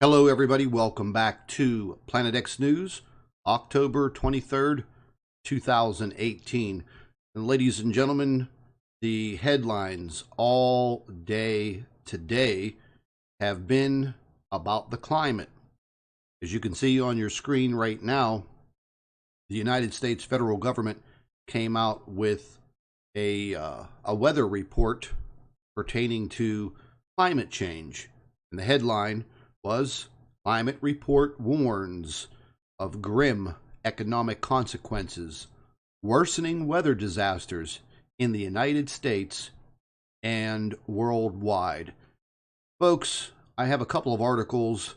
Hello, everybody. Welcome back to Planet X News, October 23rd, 2018. And ladies and gentlemen, the headlines all day today have been about the climate. As you can see on your screen right now, the United States federal government came out with a weather report pertaining to climate change. And the headline was, Climate Report Warns of Grim Economic Consequences, Worsening Weather Disasters in the United States and Worldwide. Folks, I have a couple of articles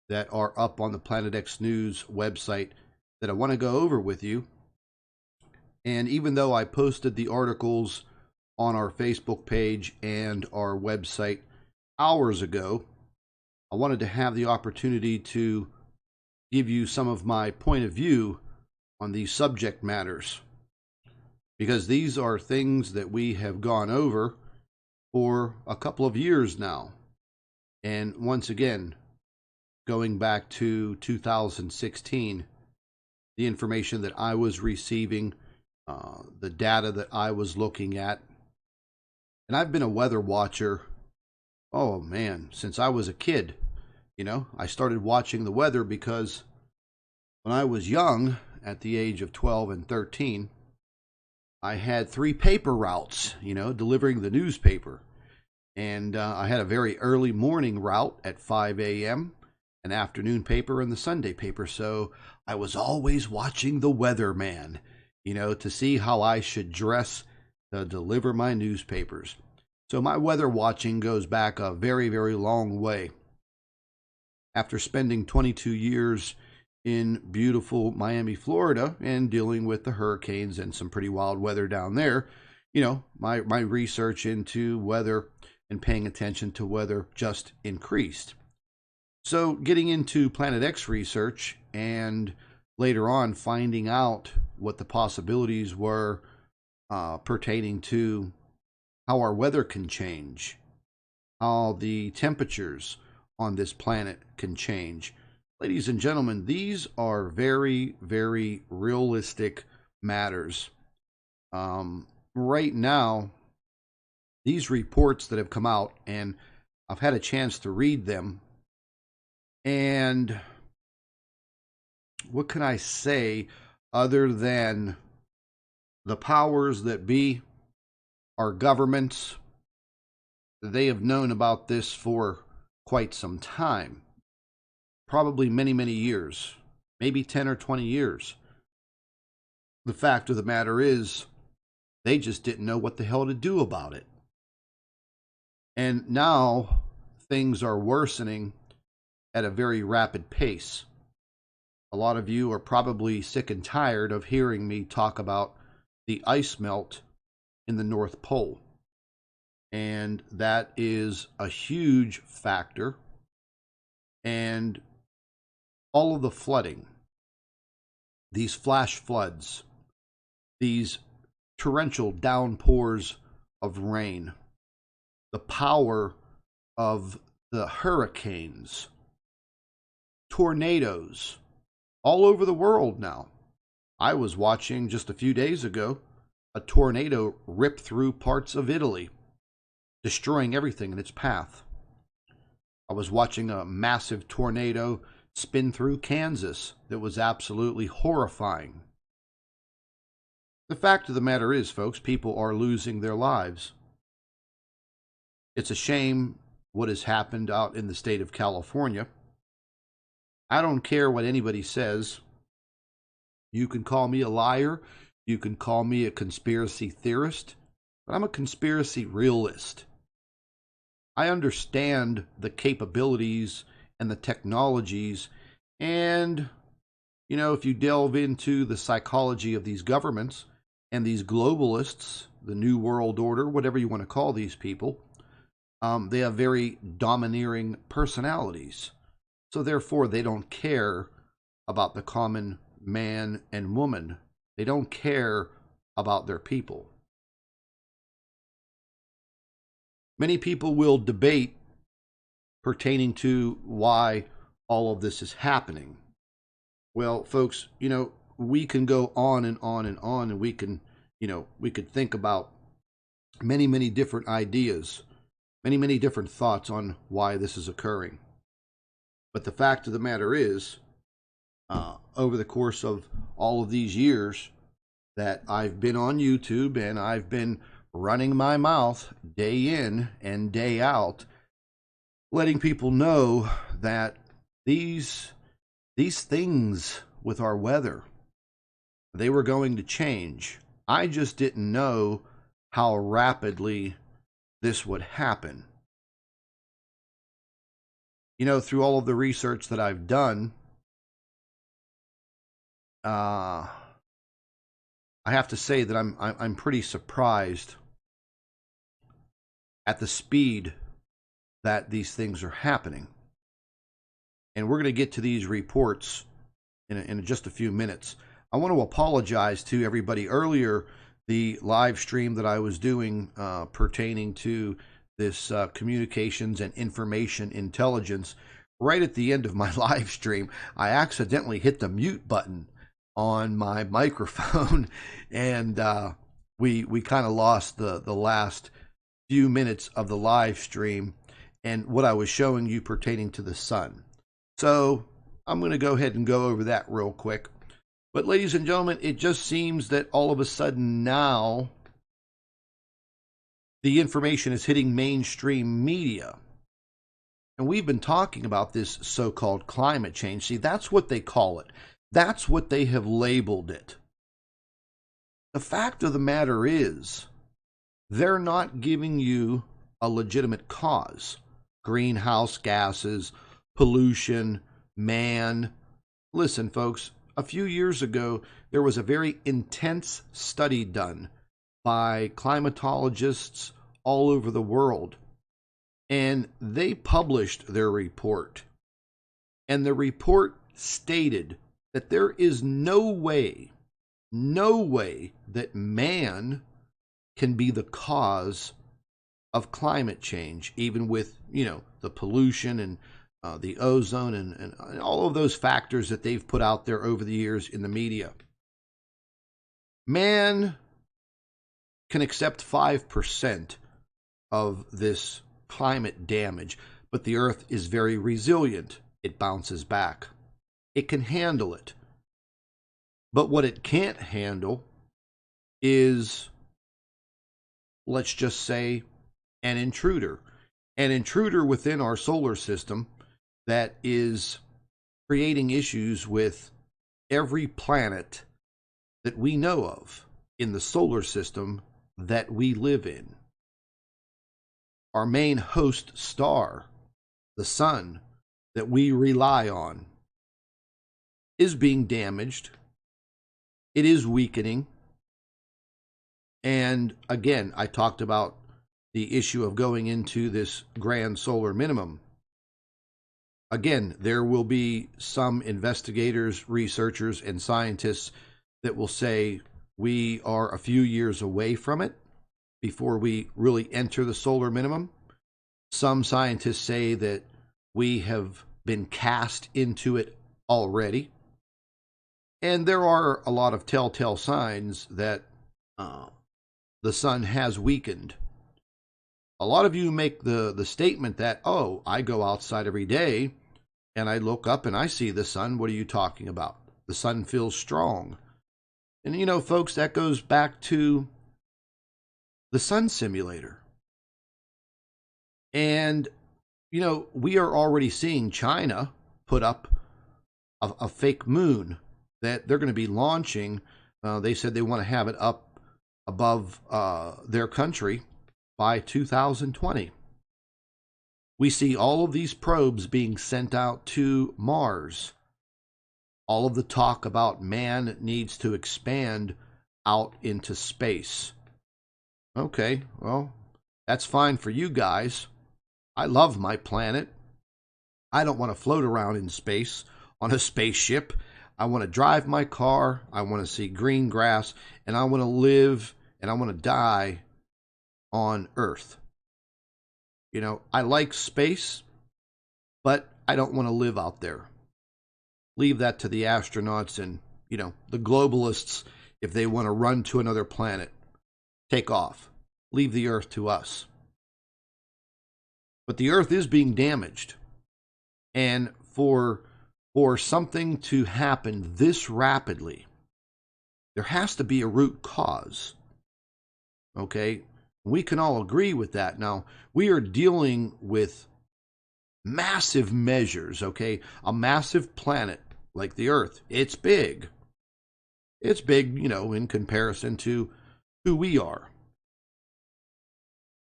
that are up on the Planet X News website that I want to go over with you. And even though I posted the articles on our Facebook page and our website hours ago, I wanted to have the opportunity to give you some of my point of view on these subject matters, because these are things that we have gone over for a couple of years now. And once again, going back to 2016, the information that I was receiving, the data that I was looking at, and I've been a weather watcher, oh man, since I was a kid. You know, I started watching the weather because when I was young, at the age of 12 and 13, I had 3 paper routes, delivering the newspaper. And I had a very early morning route at 5 a.m., an afternoon paper, and the Sunday paper. So I was always watching the weatherman, to see how I should dress to deliver my newspapers. So my weather watching goes back a very, very long way. After spending 22 years in beautiful Miami, Florida, and dealing with the hurricanes and some pretty wild weather down there, my research into weather and paying attention to weather just increased. So getting into Planet X research and later on finding out what the possibilities were pertaining to how our weather can change, how the temperatures on this planet can change. Ladies and gentlemen, these are very, very realistic matters. Right now, these reports that have come out, and I've had a chance to read them, and what can I say other than the powers that be, our governments, they have known about this for quite some time, probably many, many years, maybe 10 or 20 years. The fact of the matter is, they just didn't know what the hell to do about it. And now things are worsening at a very rapid pace. A lot of you are probably sick and tired of hearing me talk about the ice melt in the North Pole. And that is a huge factor. And all of the flooding, these flash floods, these torrential downpours of rain, the power of the hurricanes, tornadoes, all over the world now. I was watching just a few days ago a tornado rip through parts of Italy, destroying everything in its path. I was watching a massive tornado spin through Kansas that was absolutely horrifying. The fact of the matter is, folks, people are losing their lives. It's a shame what has happened out in the state of California. I don't care what anybody says. You can call me a liar. You can call me a conspiracy theorist. But I'm a conspiracy realist. I understand the capabilities and the technologies, and, if you delve into the psychology of these governments and these globalists, the New World Order, whatever you want to call these people, they have very domineering personalities. So therefore, they don't care about the common man and woman. They don't care about their people. Many people will debate pertaining to why all of this is happening. Well, folks, we can go on and on and on, and we could think about many, many different ideas, many, many different thoughts on why this is occurring. But the fact of the matter is, over the course of all of these years that I've been on YouTube and I've been running my mouth day in and day out, letting people know that these things with our weather, they were going to change. I just didn't know how rapidly this would happen. Through all of the research that I've done, I have to say that I'm pretty surprised at the speed that these things are happening. And we're going to get to these reports in just a few minutes. I want to apologize to everybody. Earlier, the live stream that I was doing pertaining to this communications and information intelligence, right at the end of my live stream, I accidentally hit the mute button on my microphone, and we kind of lost the last few minutes of the live stream and what I was showing you pertaining to the sun. So I'm going to go ahead and go over that real quick. But ladies and gentlemen, it just seems that all of a sudden now the information is hitting mainstream media. And we've been talking about this so-called climate change. See, that's what they call it. That's what they have labeled it. The fact of the matter is, they're not giving you a legitimate cause. Greenhouse gases, pollution, man. Listen, folks, a few years ago, there was a very intense study done by climatologists all over the world. And they published their report. And the report stated that there is no way that man can be the cause of climate change, even with, the pollution and the ozone and all of those factors that they've put out there over the years in the media. Man can accept 5% of this climate damage, but the earth is very resilient. It bounces back. It can handle it. But what it can't handle is, let's just say, an intruder within our solar system that is creating issues with every planet that we know of in the solar system that we live in. Our main host star, the sun, that we rely on, is being damaged. It is weakening. And again, I talked about the issue of going into this grand solar minimum. Again, there will be some investigators, researchers, and scientists that will say we are a few years away from it before we really enter the solar minimum. Some scientists say that we have been cast into it already. And there are a lot of telltale signs that the sun has weakened. A lot of you make the statement that, oh, I go outside every day and I look up and I see the sun. What are you talking about? The sun feels strong. And folks, that goes back to the sun simulator. And, we are already seeing China put up a fake moon that they're going to be launching. They said they want to have it up above their country by 2020. We see all of these probes being sent out to Mars. All of the talk about man needs to expand out into space. Okay, well, that's fine for you guys. I love my planet. I don't want to float around in space on a spaceship. I want to drive my car. I want to see green grass. And I want to live and I want to die on Earth. I like space, but I don't want to live out there. Leave that to the astronauts and, the globalists. If they want to run to another planet, take off. Leave the Earth to us. But the Earth is being damaged. And for something to happen this rapidly, there has to be a root cause. Okay? We can all agree with that. Now, we are dealing with massive measures, okay? A massive planet like the Earth. It's big. It's big, in comparison to who we are.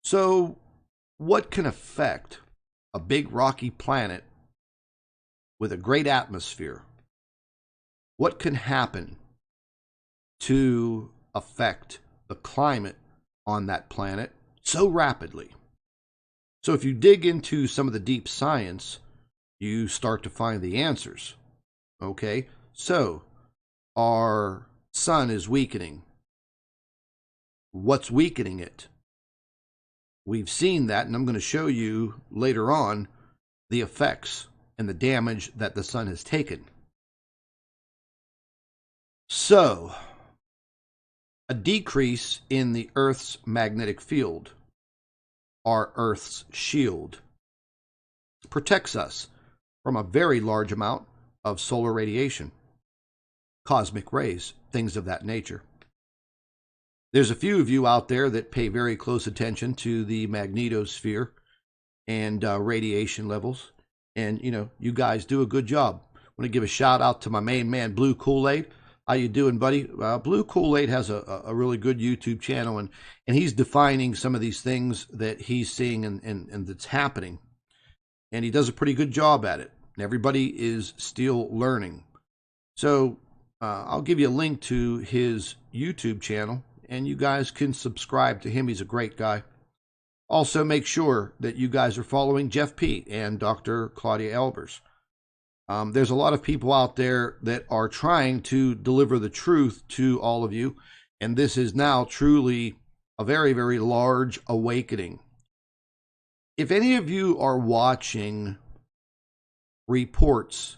So, what can affect a big rocky planet with a great atmosphere? What can happen to affect the climate on that planet so rapidly? So if you dig into some of the deep science, you start to find the answers. Okay, so our sun is weakening. What's weakening it? We've seen that, and I'm going to show you later on the effects and the damage that the sun has taken. So, a decrease in the Earth's magnetic field, our Earth's shield, protects us from a very large amount of solar radiation, cosmic rays, things of that nature. There's a few of you out there that pay very close attention to the magnetosphere and radiation levels. And, you guys do a good job. I want to give a shout out to my main man, Blue Kool-Aid. How you doing, buddy? Blue Kool-Aid has a really good YouTube channel, and he's defining some of these things that he's seeing and that's happening. And he does a pretty good job at it. Everybody is still learning. So I'll give you a link to his YouTube channel, and you guys can subscribe to him. He's a great guy. Also, make sure that you guys are following Jeff P. and Dr. Claudia Albers. There's a lot of people out there that are trying to deliver the truth to all of you, and this is now truly a very, very large awakening. If any of you are watching reports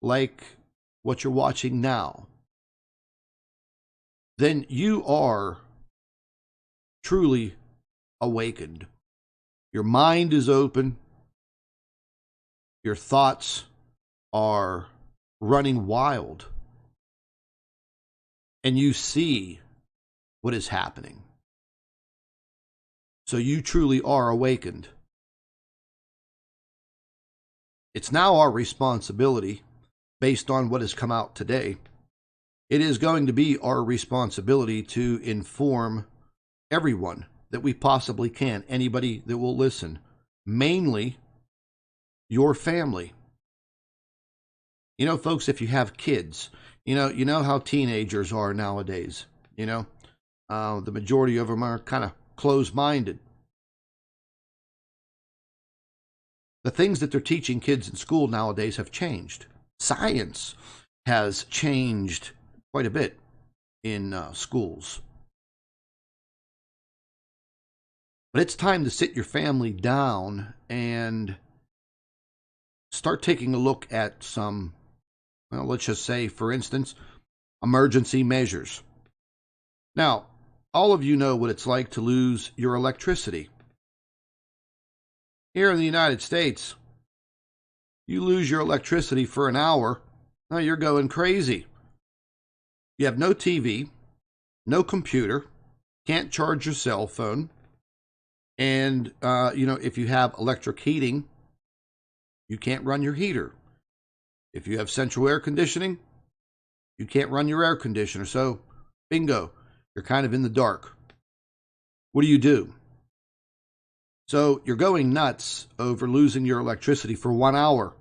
like what you're watching now, then you are truly awakened. Your mind is open. Your thoughts are running wild. And you see what is happening. So you truly are awakened. It's now our responsibility, based on what has come out today, it is going to be our responsibility to inform everyone that we possibly can, anybody that will listen, mainly your family. Folks, if you have kids, you know how teenagers are nowadays. The majority of them are kind of closed-minded. The things that they're teaching kids in school nowadays have changed. Science has changed quite a bit in schools. But it's time to sit your family down and start taking a look at some, let's just say, for instance, emergency measures. Now, all of you know what it's like to lose your electricity. Here in the United States, you lose your electricity for an hour, now you're going crazy. You have no TV, no computer, can't charge your cell phone, and, if you have electric heating, you can't run your heater. If you have central air conditioning, you can't run your air conditioner. So, bingo, you're kind of in the dark. What do you do? So, you're going nuts over losing your electricity for 1 hour.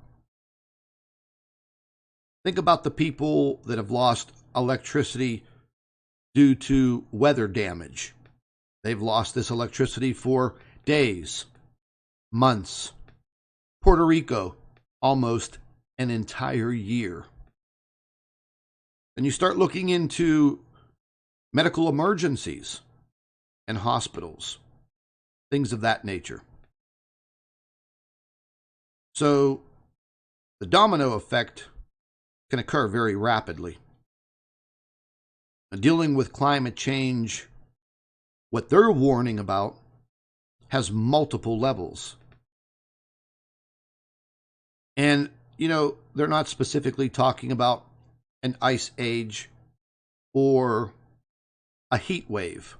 Think about the people that have lost electricity due to weather damage. They've lost this electricity for days, months. Puerto Rico, almost an entire year. And you start looking into medical emergencies and hospitals, things of that nature. So the domino effect can occur very rapidly. Dealing with climate change, what they're warning about has multiple levels. And, they're not specifically talking about an ice age or a heat wave.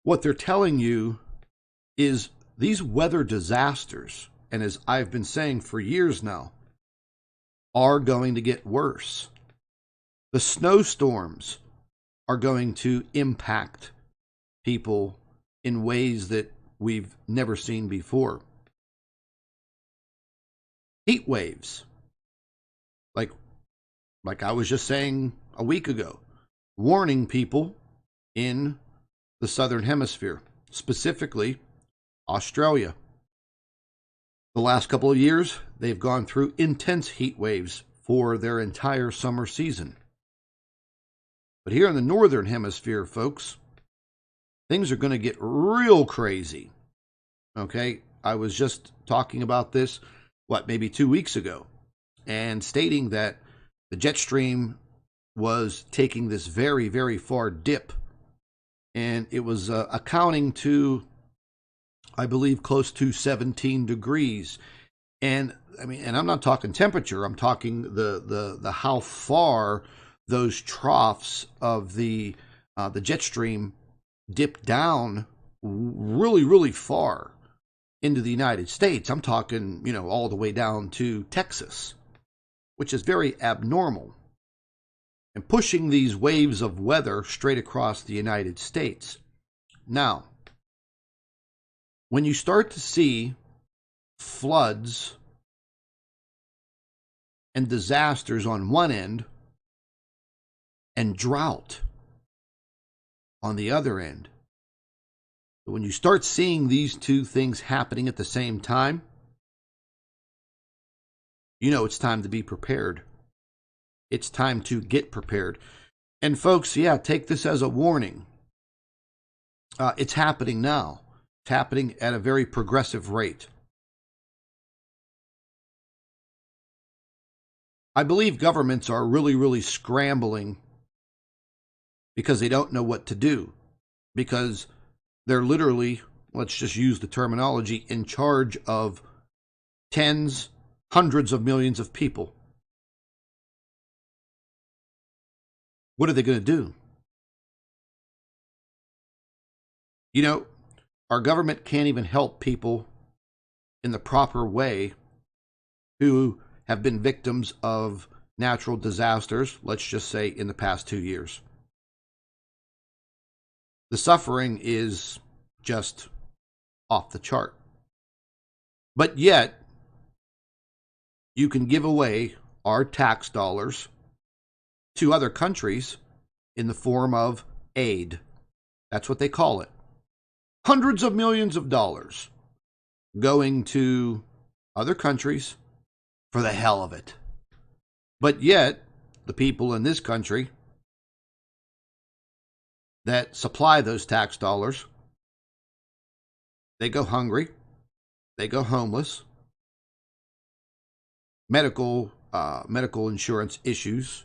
What they're telling you is these weather disasters, and as I've been saying for years now, are going to get worse. The snowstorms are going to impact people in ways that we've never seen before. Heat waves, like I was just saying a week ago, warning people in the southern hemisphere, specifically Australia. The last couple of years, they've gone through intense heat waves for their entire summer season. But here in the northern hemisphere, folks, things are going to get real crazy. Okay, I was just talking about this, maybe 2 weeks ago, and stating that the jet stream was taking this very, very far dip, and it was accounting to, I believe, close to 17 degrees. And I'm not talking temperature. I'm talking the how far those troughs of the jet stream dipped down really, really far into the United States. I'm talking, all the way down to Texas, which is very abnormal, and pushing these waves of weather straight across the United States. Now, when you start to see floods and disasters on one end and drought on the other end, when you start seeing these two things happening at the same time, it's time to be prepared. It's time to get prepared. And folks, take this as a warning. It's happening now. It's happening at a very progressive rate. I believe governments are really, really scrambling because they don't know what to do. Because they're literally, let's just use the terminology, in charge of tens, hundreds of millions of people. What are they going to do? Our government can't even help people in the proper way who have been victims of natural disasters, let's just say in the past 2 years. The suffering is just off the chart. But yet, you can give away our tax dollars to other countries in the form of aid. That's what they call it. Hundreds of millions of dollars going to other countries for the hell of it. But yet, the people in this country that supply those tax dollars, they go hungry, they go homeless, medical insurance issues.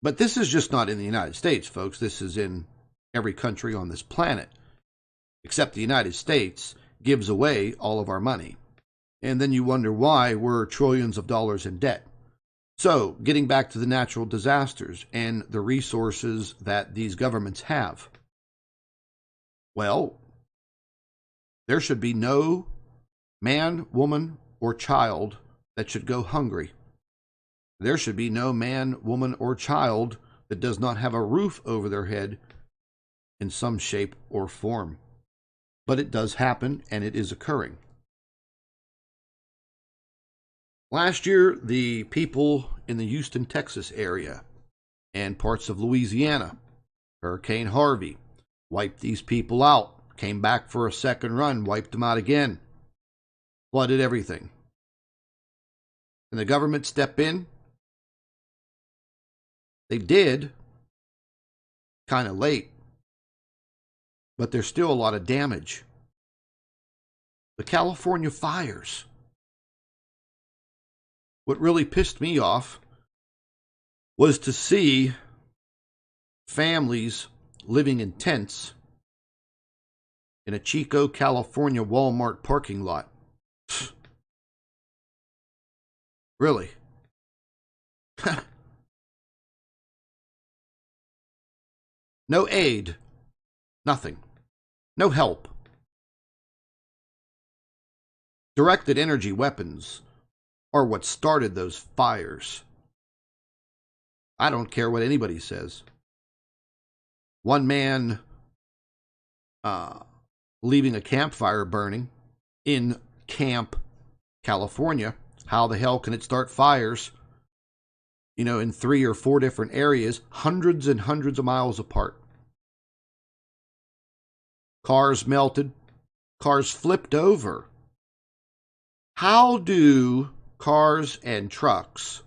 But this is just not in the United States, folks. This is in every country on this planet, except the United States gives away all of our money. And then you wonder why we're trillions of dollars in debt. So, getting back to the natural disasters and the resources that these governments have. Well, there should be no man, woman, or child that should go hungry. There should be no man, woman, or child that does not have a roof over their head in some shape or form. But it does happen, and it is occurring. Last year, the people in the Houston, Texas area and parts of Louisiana, Hurricane Harvey, wiped these people out, came back for a second run, wiped them out again, flooded everything. And the government stepped in. They did, kind of late, but there's still a lot of damage. The California fires, what really pissed me off was to see families living in tents in a Chico, California Walmart parking lot. Really? No aid. Nothing. No help. Directed energy weapons are what started those fires. I don't care what anybody says. One man leaving a campfire burning in Camp, California. How the hell can it start fires, in 3 or 4 different areas, hundreds and hundreds of miles apart? Cars melted. Cars flipped over. How do cars and trucks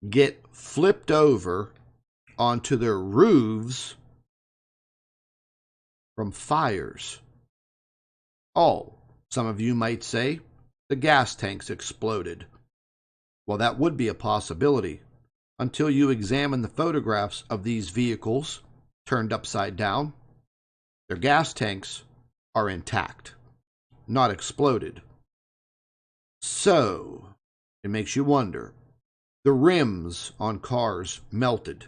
get flipped over onto their roofs from fires? Oh, some of you might say the gas tanks exploded. Well, that would be a possibility until you examine the photographs of these vehicles turned upside down. Their gas tanks are intact, not exploded. So, it makes you wonder. The rims on cars melted.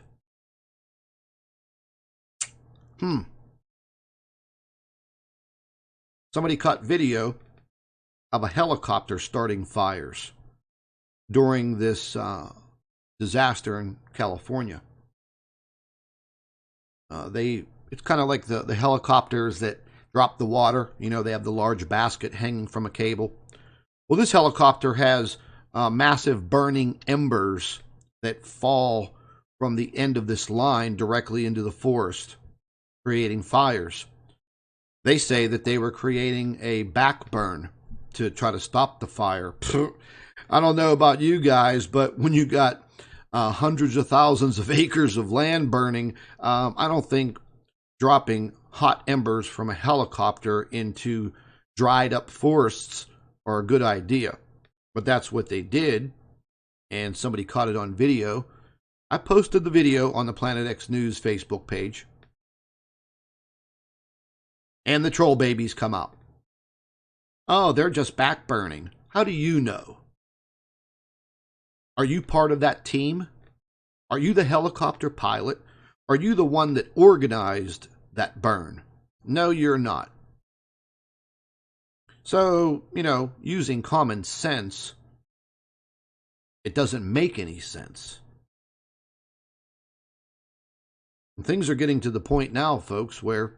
Somebody caught video of a helicopter starting fires during this disaster in California. It's kind of like the helicopters that drop the water. They have the large basket hanging from a cable. Well, this helicopter has massive burning embers that fall from the end of this line directly into the forest, creating fires. They say that they were creating a backburn to try to stop the fire. I don't know about you guys, but when you got hundreds of thousands of acres of land burning, I don't think dropping hot embers from a helicopter into dried up forests are a good idea. But that's what they did, and somebody caught it on video. I posted the video on the Planet X News Facebook page. And the troll babies come out. Oh, they're just backburning. How do you know? Are you part of that team? Are you the helicopter pilot? Are you the one that organized that burn? No, you're not. So, using common sense, it doesn't make any sense. And things are getting to the point now, folks, where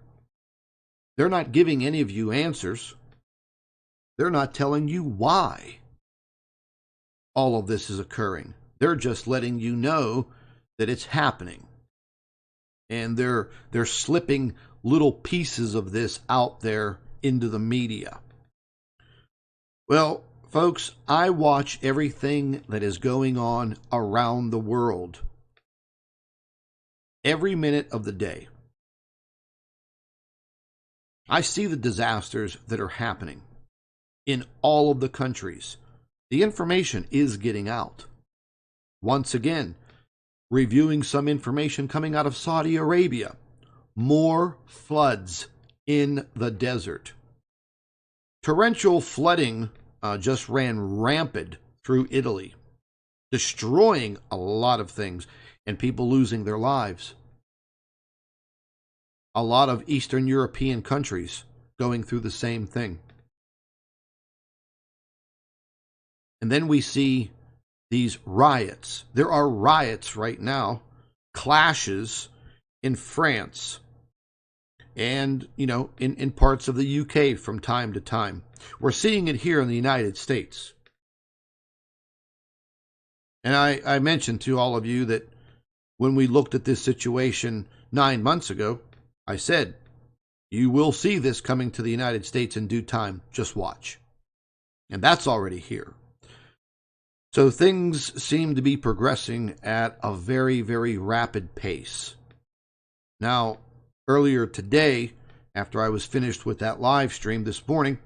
they're not giving any of you answers. They're not telling you why all of this is occurring. They're just letting you know that it's happening. And they're slipping little pieces of this out there into the media. Well, folks, I watch everything that is going on around the world every minute of the day. I see the disasters that are happening in all of the countries. The information is getting out. Once again, reviewing some information coming out of Saudi Arabia. More floods in the desert. Torrential flooding just ran rampant through Italy, destroying a lot of things and people losing their lives. A lot of Eastern European countries going through the same thing. And then we see these riots. There are riots right now, clashes in France and, in parts of the UK from time to time. We're seeing it here in the United States. And I mentioned to all of you that when we looked at this situation 9 months ago, I said, you will see this coming to the United States in due time. Just watch. And that's already here. So things seem to be progressing at a very, very rapid pace. Now, earlier today, after I was finished with that live stream this morning,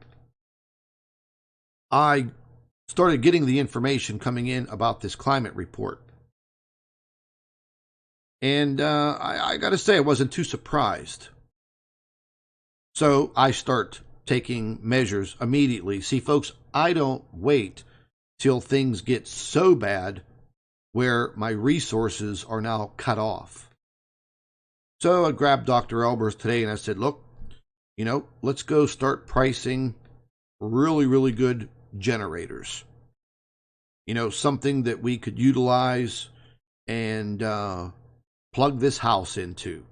I started getting the information coming in about this climate report. And I got to say, I wasn't too surprised. So I start taking measures immediately. See, folks, I don't wait till things get so bad where my resources are now cut off. So I grabbed Dr. Albers today and I said, look, let's go start pricing really, really good generators. Something that we could utilize and plug this house into,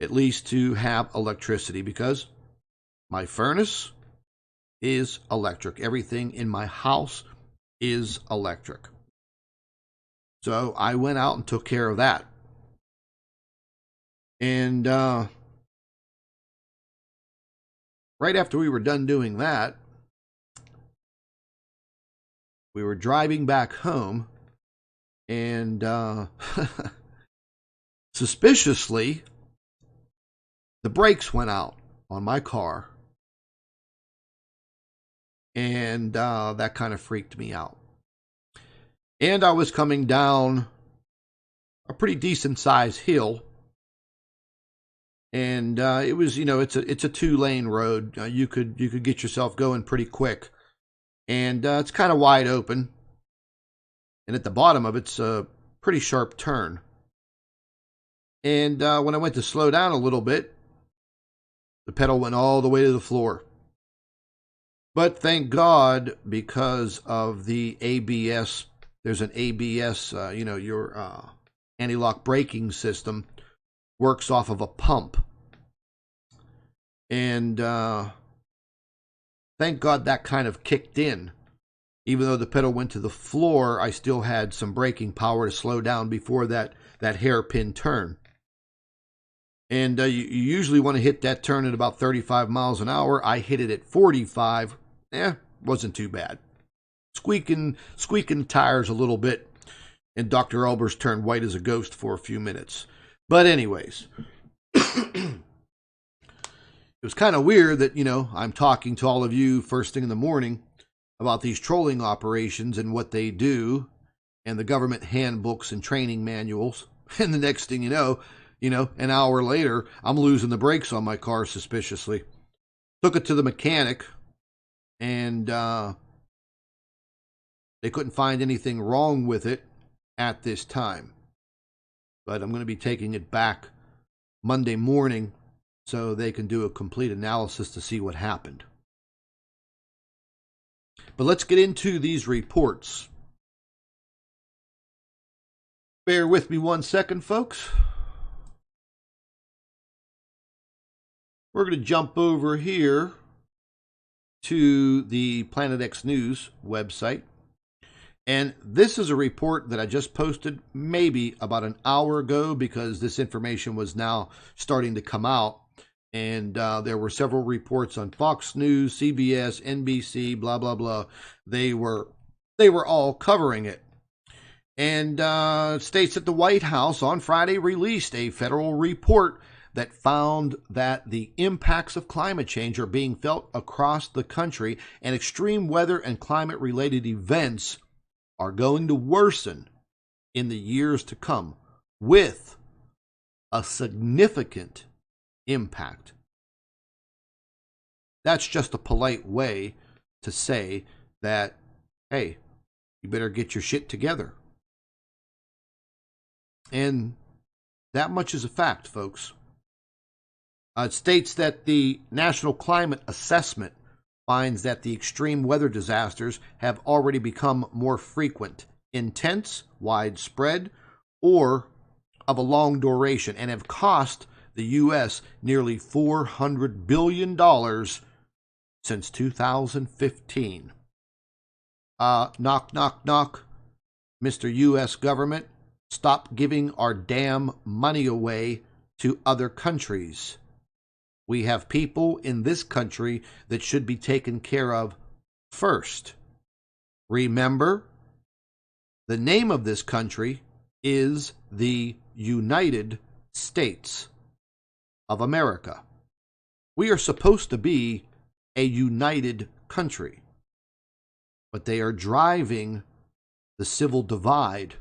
at least to have electricity, because my furnace is electric. Everything in my house is electric. So I went out and took care of that. And right after we were done doing that, we were driving back home, and suspiciously, the brakes went out on my car, and that kind of freaked me out. And I was coming down a pretty decent sized hill, and it was, it's a 2-lane road. You could get yourself going pretty quick, and it's kind of wide open, and at the bottom of it's a pretty sharp turn. And when I went to slow down a little bit, the pedal went all the way to the floor. But thank God, because of the ABS, there's an ABS, your anti-lock braking system works off of a pump. And thank God that kind of kicked in. Even though the pedal went to the floor, I still had some braking power to slow down before that hairpin turn. And you usually want to hit that turn at about 35 miles an hour. I hit it at 45. Wasn't too bad. Squeaking tires a little bit. And Dr. Albers turned white as a ghost for a few minutes. But anyways, it was kind of weird that, I'm talking to all of you first thing in the morning about these trolling operations and what they do, and the government handbooks and training manuals. And the next thing you know, an hour later, I'm losing the brakes on my car suspiciously. Took it to the mechanic, and they couldn't find anything wrong with it at this time. But I'm going to be taking it back Monday morning so they can do a complete analysis to see what happened. But let's get into these reports. Bear with me 1 second, folks. We're going to jump over here to the Planet X News website. And this is a report that I just posted maybe about an hour ago, because this information was now starting to come out. And there were several reports on Fox News, CBS, NBC, blah, blah, blah. They were all covering it. And states that the White House on Friday released a federal report that found that the impacts of climate change are being felt across the country, and extreme weather and climate-related events are going to worsen in the years to come, with a significant impact. That's just a polite way to say that, hey, you better get your shit together. And that much is a fact, folks. It states that the National Climate Assessment finds that the extreme weather disasters have already become more frequent, intense, widespread, or of a long duration, and have cost the U.S. nearly $400 billion since 2015. Knock, knock, knock. Mr. U.S. government, stop giving our damn money away to other countries. We have people in this country that should be taken care of first. Remember, the name of this country is the United States of America. We are supposed to be a united country. but they are driving the civil divide.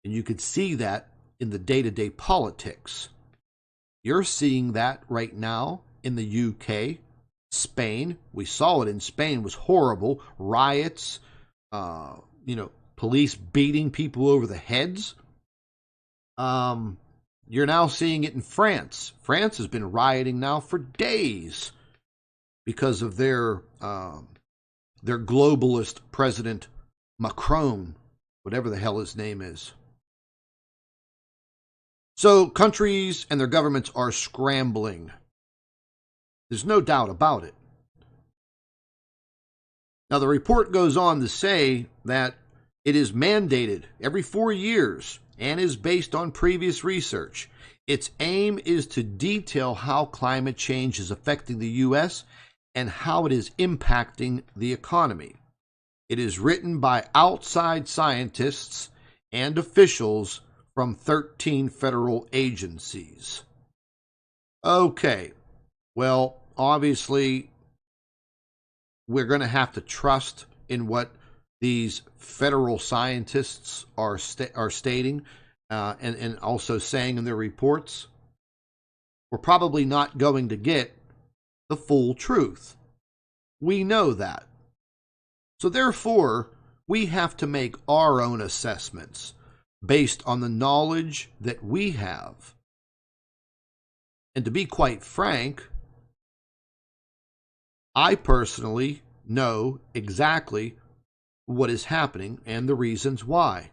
And you could see that in the day-to-day politics. You're seeing that right now in the UK, Spain. We saw it in Spain. It was horrible. Riots, police beating people over the heads. You're now seeing it in France. France has been rioting now for days because of their globalist president, Macron, whatever the hell his name is. So countries and their governments are scrambling. There's no doubt about it. Now, the report goes on to say that it is mandated every 4 years and is based on previous research. Its aim is to detail how climate change is affecting the U.S. and how it is impacting the economy. It is written by outside scientists and officials from 13 federal agencies. Okay, well, obviously, we're going to have to trust in what these federal scientists are stating and also saying in their reports. We're probably not going to get the full truth. We know that. So therefore, we have to make our own assessments based on the knowledge that we have. And to be quite frank, I personally know exactly what is happening and the reasons why.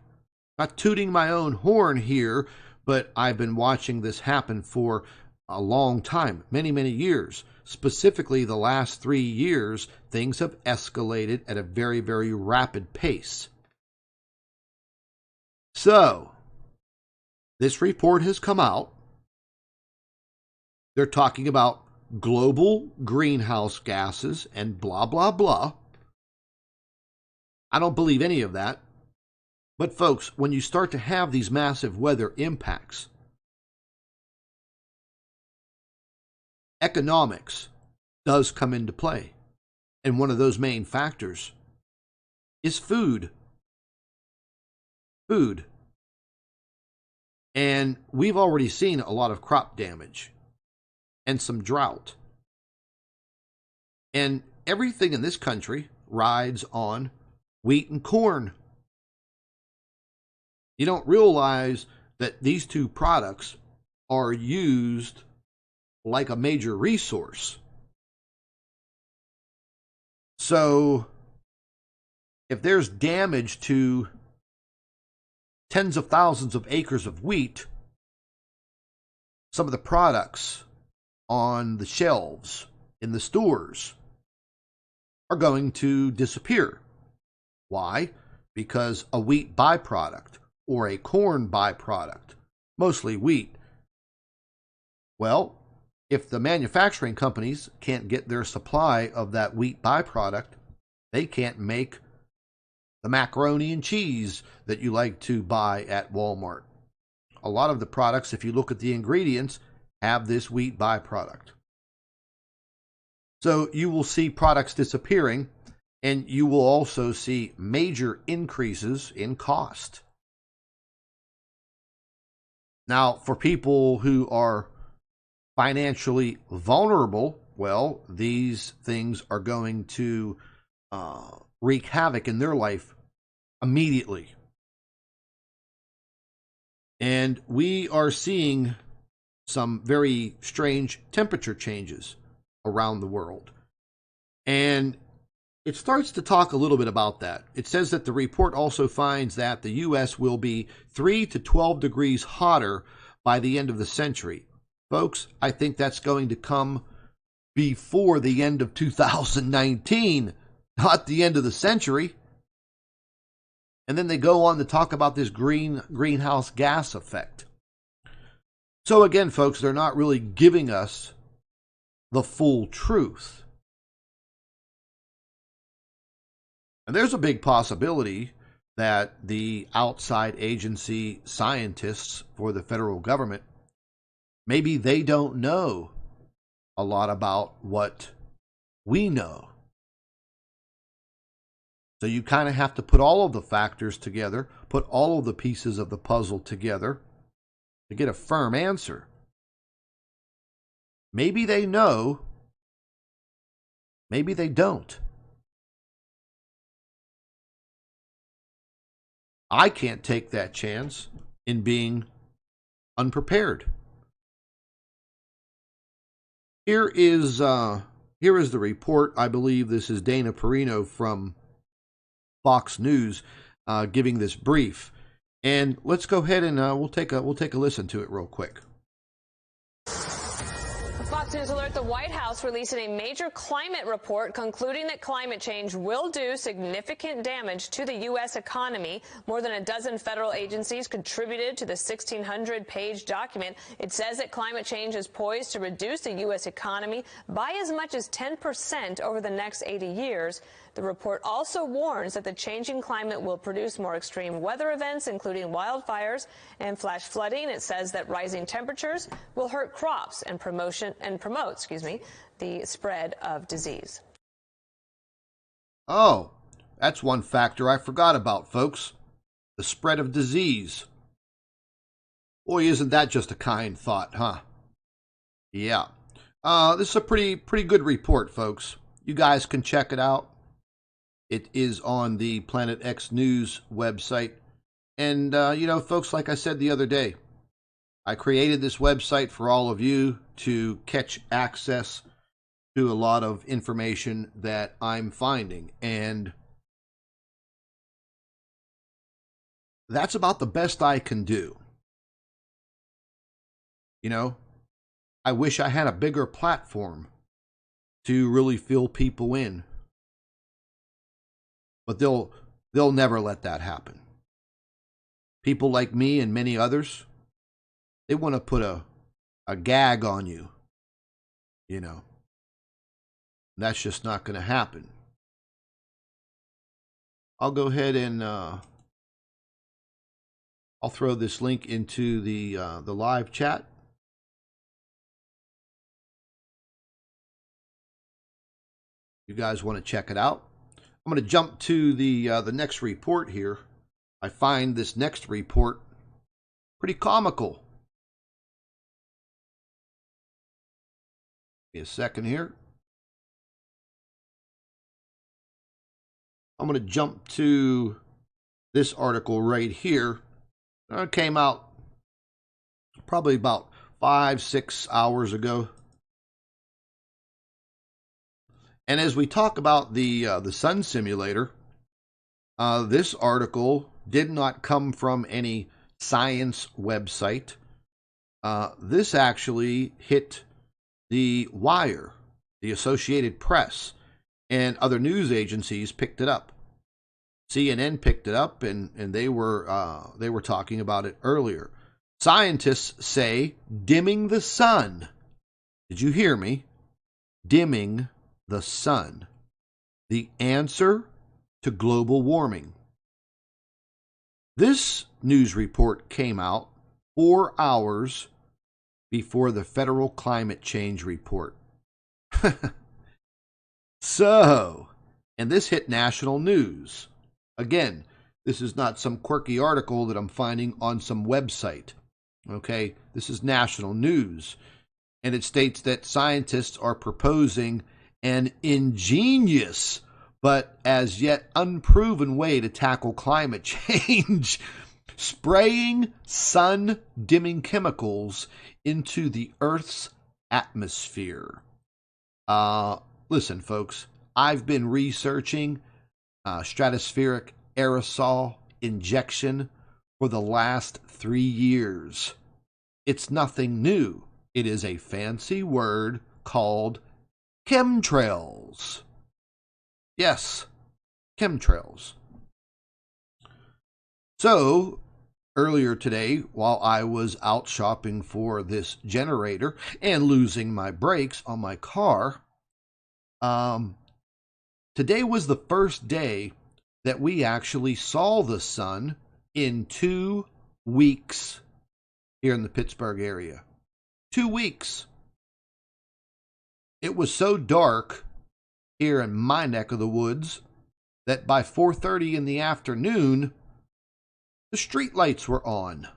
Not tooting my own horn here, but I've been watching this happen for a long time, many, many years. Specifically, the last 3 years, things have escalated at a very, very rapid pace. So, this report has come out. They're talking about global greenhouse gases and blah, blah, blah. I don't believe any of that. But folks, when you start to have these massive weather impacts, economics does come into play. And one of those main factors is food. Food. And we've already seen a lot of crop damage and some drought. And everything in this country rides on wheat and corn. You don't realize that these two products are used like a major resource. So, if there's damage to tens of thousands of acres of wheat, some of the products on the shelves in the stores are going to disappear. Why? Because a wheat byproduct or a corn byproduct, mostly wheat, well, if the manufacturing companies can't get their supply of that wheat byproduct, they can't make the macaroni and cheese that you like to buy at Walmart. A lot of the products, if you look at the ingredients, have this wheat byproduct. So you will see products disappearing, and you will also see major increases in cost. Now, for people who are financially vulnerable, well, these things are going to wreak havoc in their life immediately. And we are seeing some very strange temperature changes around the world. And it starts to talk a little bit about that. It says that the report also finds that the U.S. will be 3 to 12 degrees hotter by the end of the century. Folks, I think that's going to come before the end of 2019, not the end of the century. And then they go on to talk about this greenhouse gas effect. So again, folks, they're not really giving us the full truth. And there's a big possibility that the outside agency scientists for the federal government, maybe they don't know a lot about what we know. So you kind of have to put all of the factors together, put all of the pieces of the puzzle together to get a firm answer. Maybe they know, maybe they don't. I can't take that chance in being unprepared. Here is the report. I believe this is Dana Perino from Fox News giving this brief. And let's go ahead and we'll take a listen to it real quick. Fox News alert: the White House releasing a major climate report concluding that climate change will do significant damage to the U.S. economy. More than a dozen federal agencies contributed to the 1,600-page document. It says that climate change is poised to reduce the U.S. economy by as much as 10% over the next 80 years. The report also warns that the changing climate will produce more extreme weather events, including wildfires and flash flooding. It says that rising temperatures will hurt crops and promote the spread of disease. Oh, that's one factor I forgot about, folks. The spread of disease. Boy, isn't that just a kind thought, huh? Yeah. This is a pretty good report, folks. You guys can check it out. It is on the Planet X News website. And, folks, like I said the other day, I created this website for all of you to catch access to a lot of information that I'm finding. And that's about the best I can do. I wish I had a bigger platform to really fill people in. But they'll never let that happen. People like me and many others, they want to put a gag on you. That's just not going to happen. I'll go ahead and I'll throw this link into the live chat. You guys want to check it out? I'm going to jump to the next report here. I find this next report pretty comical. Give me a second here. I'm going to jump to this article right here. It came out probably about 5-6 hours ago. And as we talk about the sun simulator, this article did not come from any science website. This actually hit the Wire, the Associated Press, and other news agencies picked it up. CNN picked it up, and they were talking about it earlier. Scientists say dimming the sun. Did you hear me? Dimming the sun. The answer to global warming. This news report came out 4 hours before the federal climate change report. So, and this hit national news. Again, this is not some quirky article that I'm finding on some website. Okay, this is national news. And it states that scientists are proposing an ingenious but as yet unproven way to tackle climate change, spraying sun-dimming chemicals into the Earth's atmosphere. Listen, folks, I've been researching stratospheric aerosol injection for the last 3 years. It's nothing new. It is a fancy word called chemtrails. Yes, chemtrails. So, earlier today, while I was out shopping for this generator and losing my brakes on my car, today was the first day that we actually saw the sun in 2 weeks here in the Pittsburgh area. 2 weeks. It was so dark here in my neck of the woods that by 4:30 in the afternoon, the street lights were on.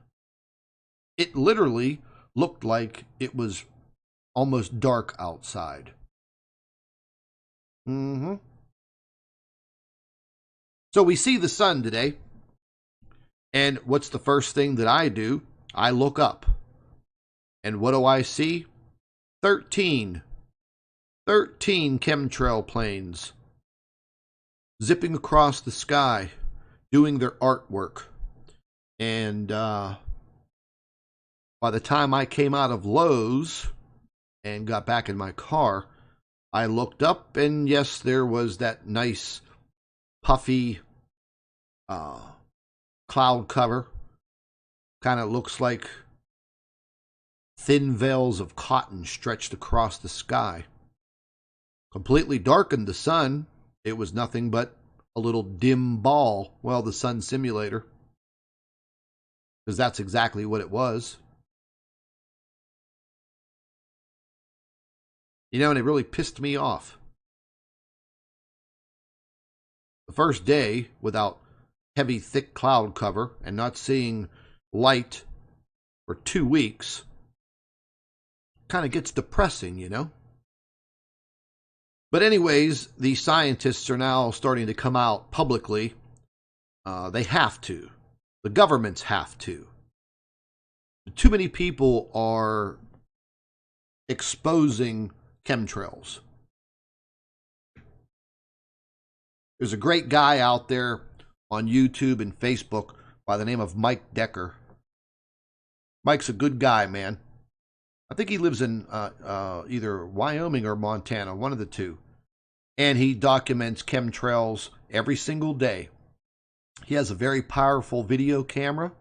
It literally looked like it was almost dark outside. So we see the sun today. And what's the first thing that I do? I look up. And what do I see? 13 chemtrail planes zipping across the sky, doing their artwork. And by the time I came out of Lowe's and got back in my car, I looked up, and yes, there was that nice, puffy cloud cover. Kind of looks like thin veils of cotton stretched across the sky. Completely darkened the sun. It was nothing but a little dim ball. Well, the sun simulator. Because that's exactly what it was. You know, and it really pissed me off. The first day, without heavy, thick cloud cover and not seeing light for 2 weeks, kind of gets depressing, you know? But anyways, the scientists are now starting to come out publicly. They have to. The governments have to. Too many people are exposing chemtrails. There's a great guy out there on YouTube and Facebook by the name of Mike Decker. Mike's a good guy, man. I think he lives in either Wyoming or Montana, one of the two. And he documents chemtrails every single day. He has a very powerful video camera.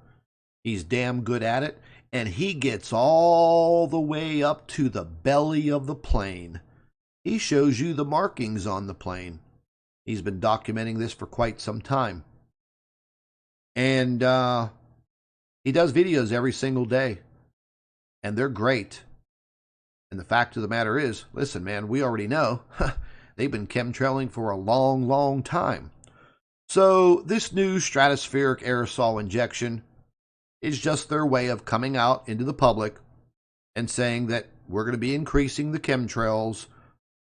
He's damn good at it. And he gets all the way up to the belly of the plane. He shows you the markings on the plane. He's been documenting this for quite some time. And he does videos every single day. And they're great. And the fact of the matter is, listen, man, we already know. They've been chemtrailing for a long, long time. So this new stratospheric aerosol injection is just their way of coming out into the public and saying that we're going to be increasing the chemtrails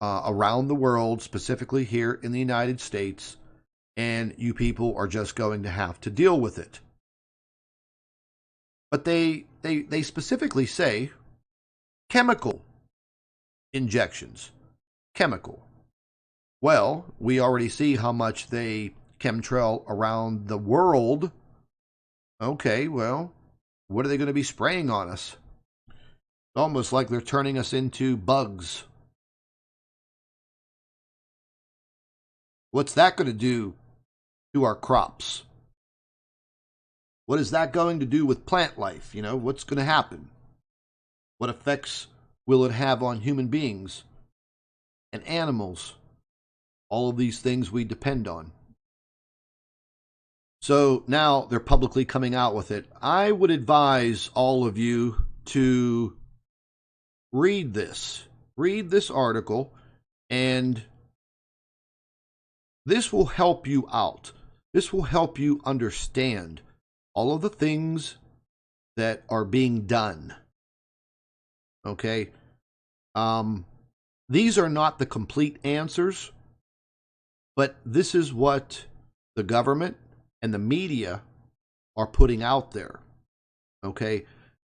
around the world, specifically here in the United States, and you people are just going to have to deal with it. But they specifically say chemical injections. Chemical. Well, we already see how much they chemtrail around the world. Okay, well, what are they going to be spraying on us? It's almost like they're turning us into bugs. What's that going to do to our crops? What is that going to do with plant life? You know, what's going to happen? What effects will it have on human beings and animals? All of these things we depend on. So now they're publicly coming out with it. I would advise all of you to read this. Read this article, and this will help you out. This will help you understand all of the things that are being done. Okay? These are not the complete answers, but this is what the government and the media are putting out there. Okay?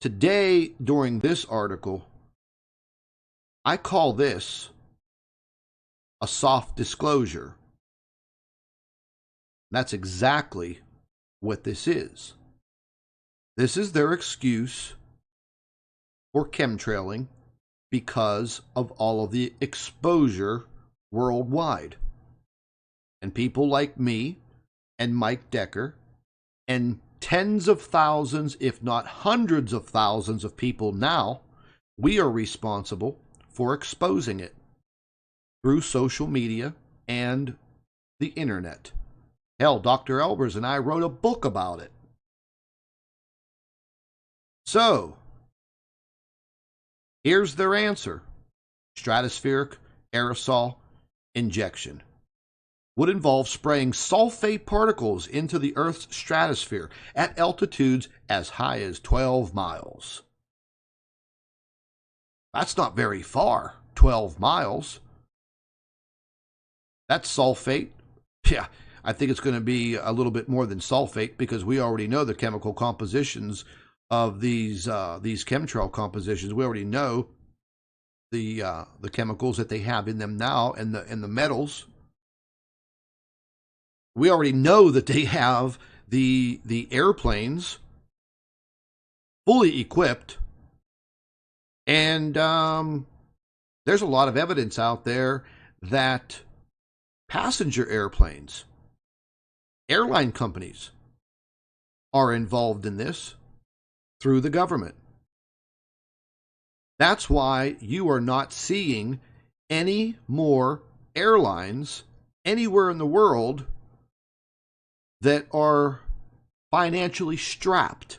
Today, during this article, I call this a soft disclosure. That's exactly what this is. This is their excuse for chemtrailing because of all of the exposure worldwide. And people like me and Mike Decker and tens of thousands, if not hundreds of thousands of people now, we are responsible for exposing it through social media and the internet. Hell, Dr. Albers and I wrote a book about it. So, here's their answer. Stratospheric aerosol injection. would involve spraying sulfate particles into the Earth's stratosphere at altitudes as high as 12 miles. That's not very far, 12 miles. That's sulfate. Yeah, I think it's going to be a little bit more than sulfate because we already know the chemical compositions of these chemtrail compositions. We already know the chemicals that they have in them now and the metals. We already know that they have the airplanes fully equipped, and there's a lot of evidence out there that passenger airplanes, airline companies are involved in this through the government. That's why you are not seeing any more airlines anywhere in the world that are financially strapped.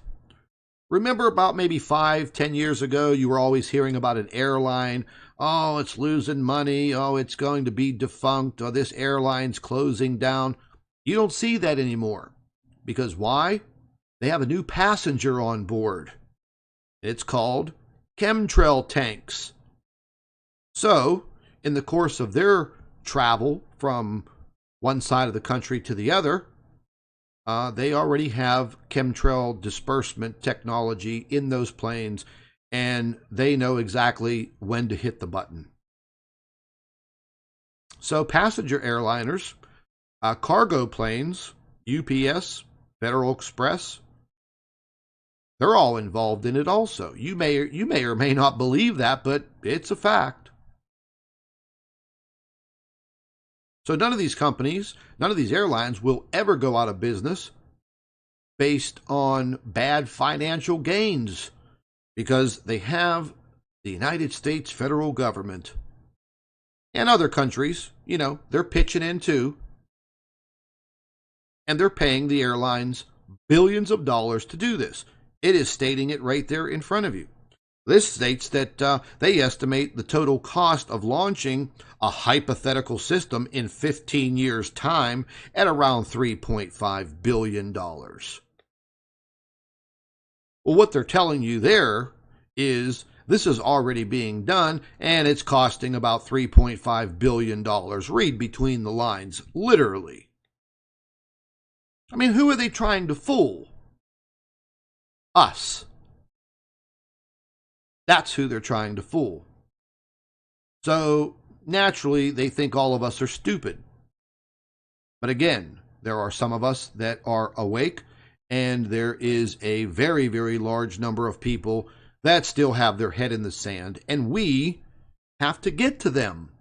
Remember about maybe 5-10 years ago, you were always hearing about an airline. Oh, it's losing money. Oh, it's going to be defunct. Oh, this airline's closing down. You don't see that anymore. Because why? They have a new passenger on board. It's called chemtrail tanks. So, in the course of their travel from one side of the country to the other, they already have chemtrail disbursement technology in those planes, and they know exactly when to hit the button. So passenger airliners, cargo planes, UPS, Federal Express, they're all involved in it also. You may or may not believe that, but it's a fact. So none of these companies, none of these airlines will ever go out of business based on bad financial gains because they have the United States federal government and other countries, they're pitching in too. And they're paying the airlines billions of dollars to do this. It is stating it right there in front of you. This states that they estimate the total cost of launching a hypothetical system in 15 years' time at around $3.5 billion. Well, what they're telling you there is this is already being done, and it's costing about $3.5 billion. Read between the lines, literally. I mean, who are they trying to fool? Us. That's who they're trying to fool. So, naturally, they think all of us are stupid. But again, there are some of us that are awake, and there is a very, very large number of people that still have their head in the sand, and we have to get to them.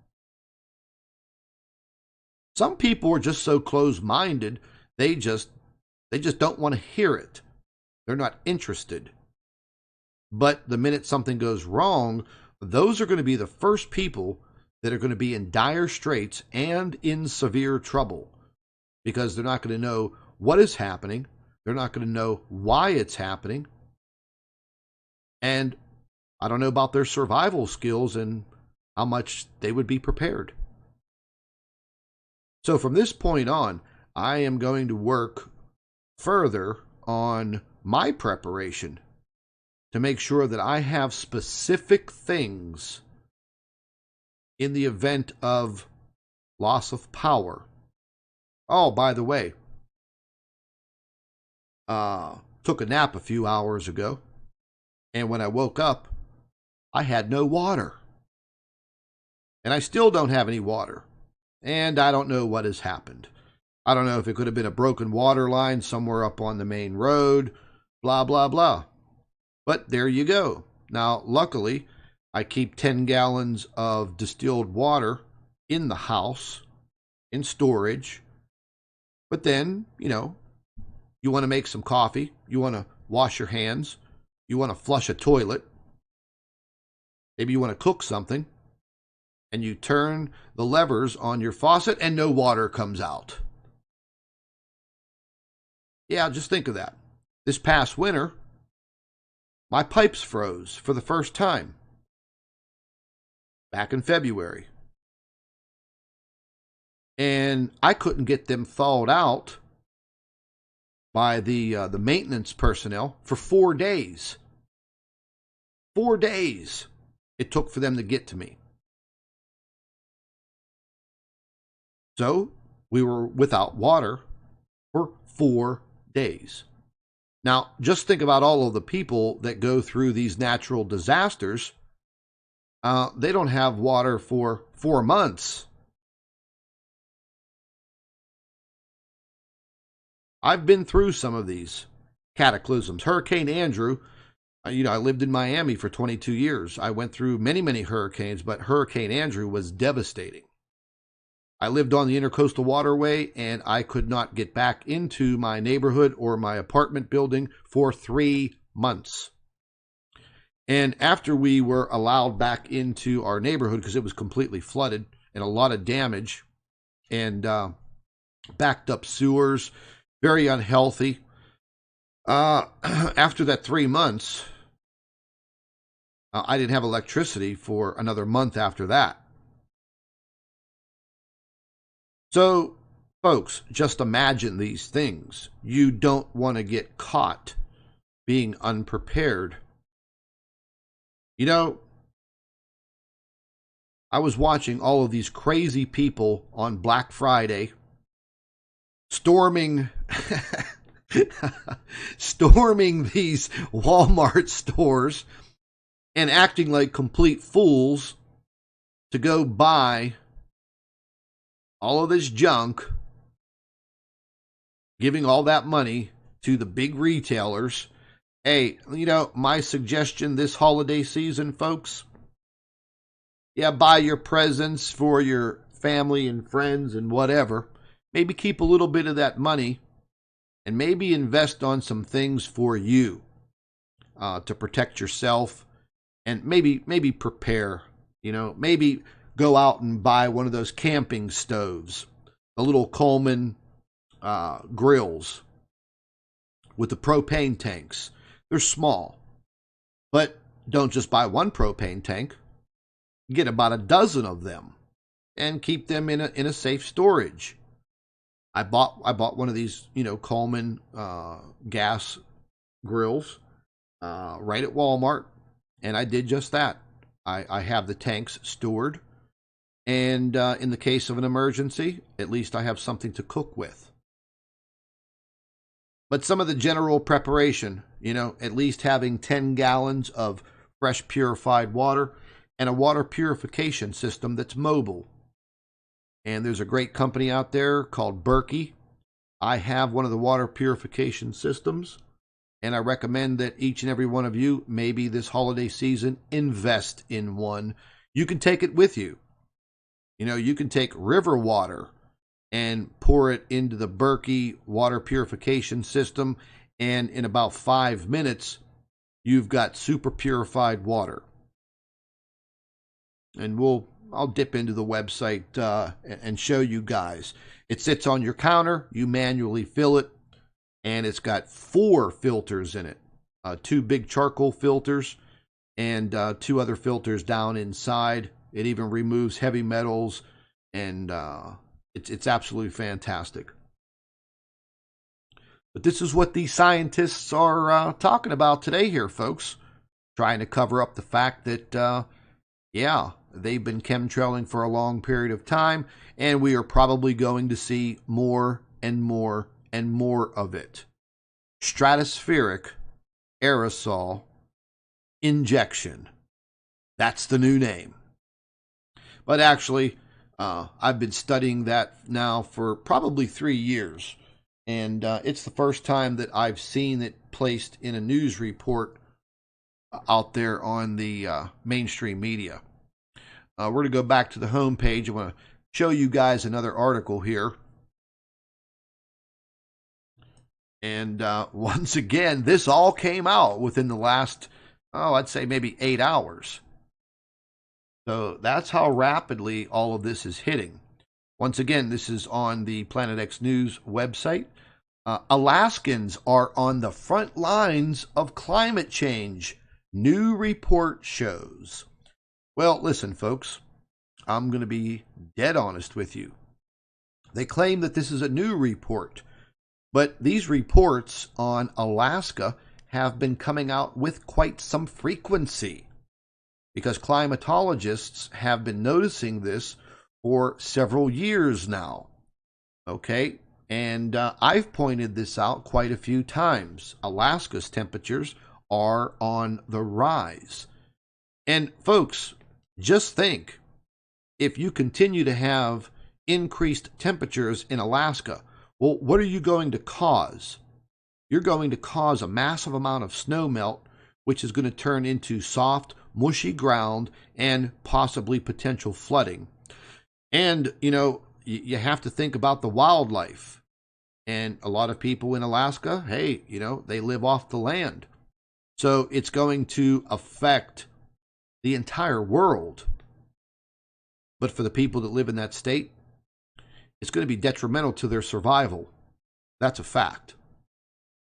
Some people are just so close-minded, they just don't want to hear it. They're not interested. But the minute something goes wrong, those are going to be the first people that are going to be in dire straits and in severe trouble because they're not going to know what is happening. They're not going to know why it's happening. And I don't know about their survival skills and how much they would be prepared. So from this point on, I am going to work further on my preparation to make sure that I have specific things in the event of loss of power. Oh, by the way, took a nap a few hours ago, and when I woke up, I had no water. And I still don't have any water. And I don't know what has happened. I don't know if it could have been a broken water line somewhere up on the main road, blah, blah, blah. But there you go. Now, luckily, I keep 10 gallons of distilled water in the house, in storage. But then, you want to make some coffee. You want to wash your hands. You want to flush a toilet. Maybe you want to cook something. And you turn the levers on your faucet and no water comes out. Yeah, just think of that. This past winter, my pipes froze for the first time. Back in February. and I couldn't get them thawed out by the maintenance personnel for 4 days. 4 days it took for them to get to me. So we were without water for 4 days. Now, just think about all of the people that go through these natural disasters. They don't have water for 4 months. I've been through some of these cataclysms. Hurricane Andrew, I lived in Miami for 22 years. I went through many, many hurricanes, but Hurricane Andrew was devastating. I lived on the Intercoastal Waterway, and I could not get back into my neighborhood or my apartment building for 3 months. And after we were allowed back into our neighborhood, because it was completely flooded and a lot of damage and backed up sewers, very unhealthy. After that 3 months, I didn't have electricity for another month after that. So, folks, just imagine these things. You don't want to get caught being unprepared. I was watching all of these crazy people on Black Friday storming these Walmart stores and acting like complete fools to go buy all of this junk, giving all that money to the big retailers. Hey, my suggestion this holiday season, folks, buy your presents for your family and friends and whatever. Maybe keep a little bit of that money and maybe invest on some things for you to protect yourself, and maybe prepare. Maybe go out and buy one of those camping stoves, the little Coleman grills with the propane tanks. They're small, but don't just buy one propane tank. Get about a dozen of them and keep them in a safe storage. I bought one of these, Coleman gas grills right at Walmart, and I did just that. I have the tanks stored, and in the case of an emergency, at least I have something to cook with. But some of the general preparation, at least having 10 gallons of fresh purified water and a water purification system that's mobile. And there's a great company out there called Berkey. I have one of the water purification systems, and I recommend that each and every one of you, maybe this holiday season, invest in one. You can take it with you. You can take river water and pour it into the Berkey water purification system, and in about 5 minutes, you've got super purified water. And I'll dip into the website and show you guys. It sits on your counter. You manually fill it, and it's got 4 filters in it. 2 big charcoal filters and 2 other filters down inside. It even removes heavy metals, and it's absolutely fantastic. But this is what these scientists are talking about today here, folks. Trying to cover up the fact that, they've been chemtrailing for a long period of time, and we are probably going to see more and more and more of it. Stratospheric aerosol injection. That's the new name. But actually, I've been studying that now for probably 3 years, and it's the first time that I've seen it placed in a news report out there on the mainstream media. We're going to go back to the home page. I want to show you guys another article here. And once again, this all came out within the last, I'd say maybe 8 hours. So that's how rapidly all of this is hitting. Once again, this is on the Planet X News website. Alaskans are on the front lines of climate change, new report shows. Well, listen, folks, I'm going to be dead honest with you. They claim that this is a new report, but these reports on Alaska have been coming out with quite some frequency because climatologists have been noticing this for several years now. Okay, and I've pointed this out quite a few times. Alaska's temperatures are on the rise. And folks, just think, if you continue to have increased temperatures in Alaska, well, what are you going to cause? You're going to cause a massive amount of snow melt, which is going to turn into soft, mushy ground and possibly potential flooding. And, you know, you have to think about the wildlife. And a lot of people in Alaska, hey, you know, they live off the land. So it's going to affect the entire world. But for the people that live in that state, it's going to be detrimental to their survival. That's a fact.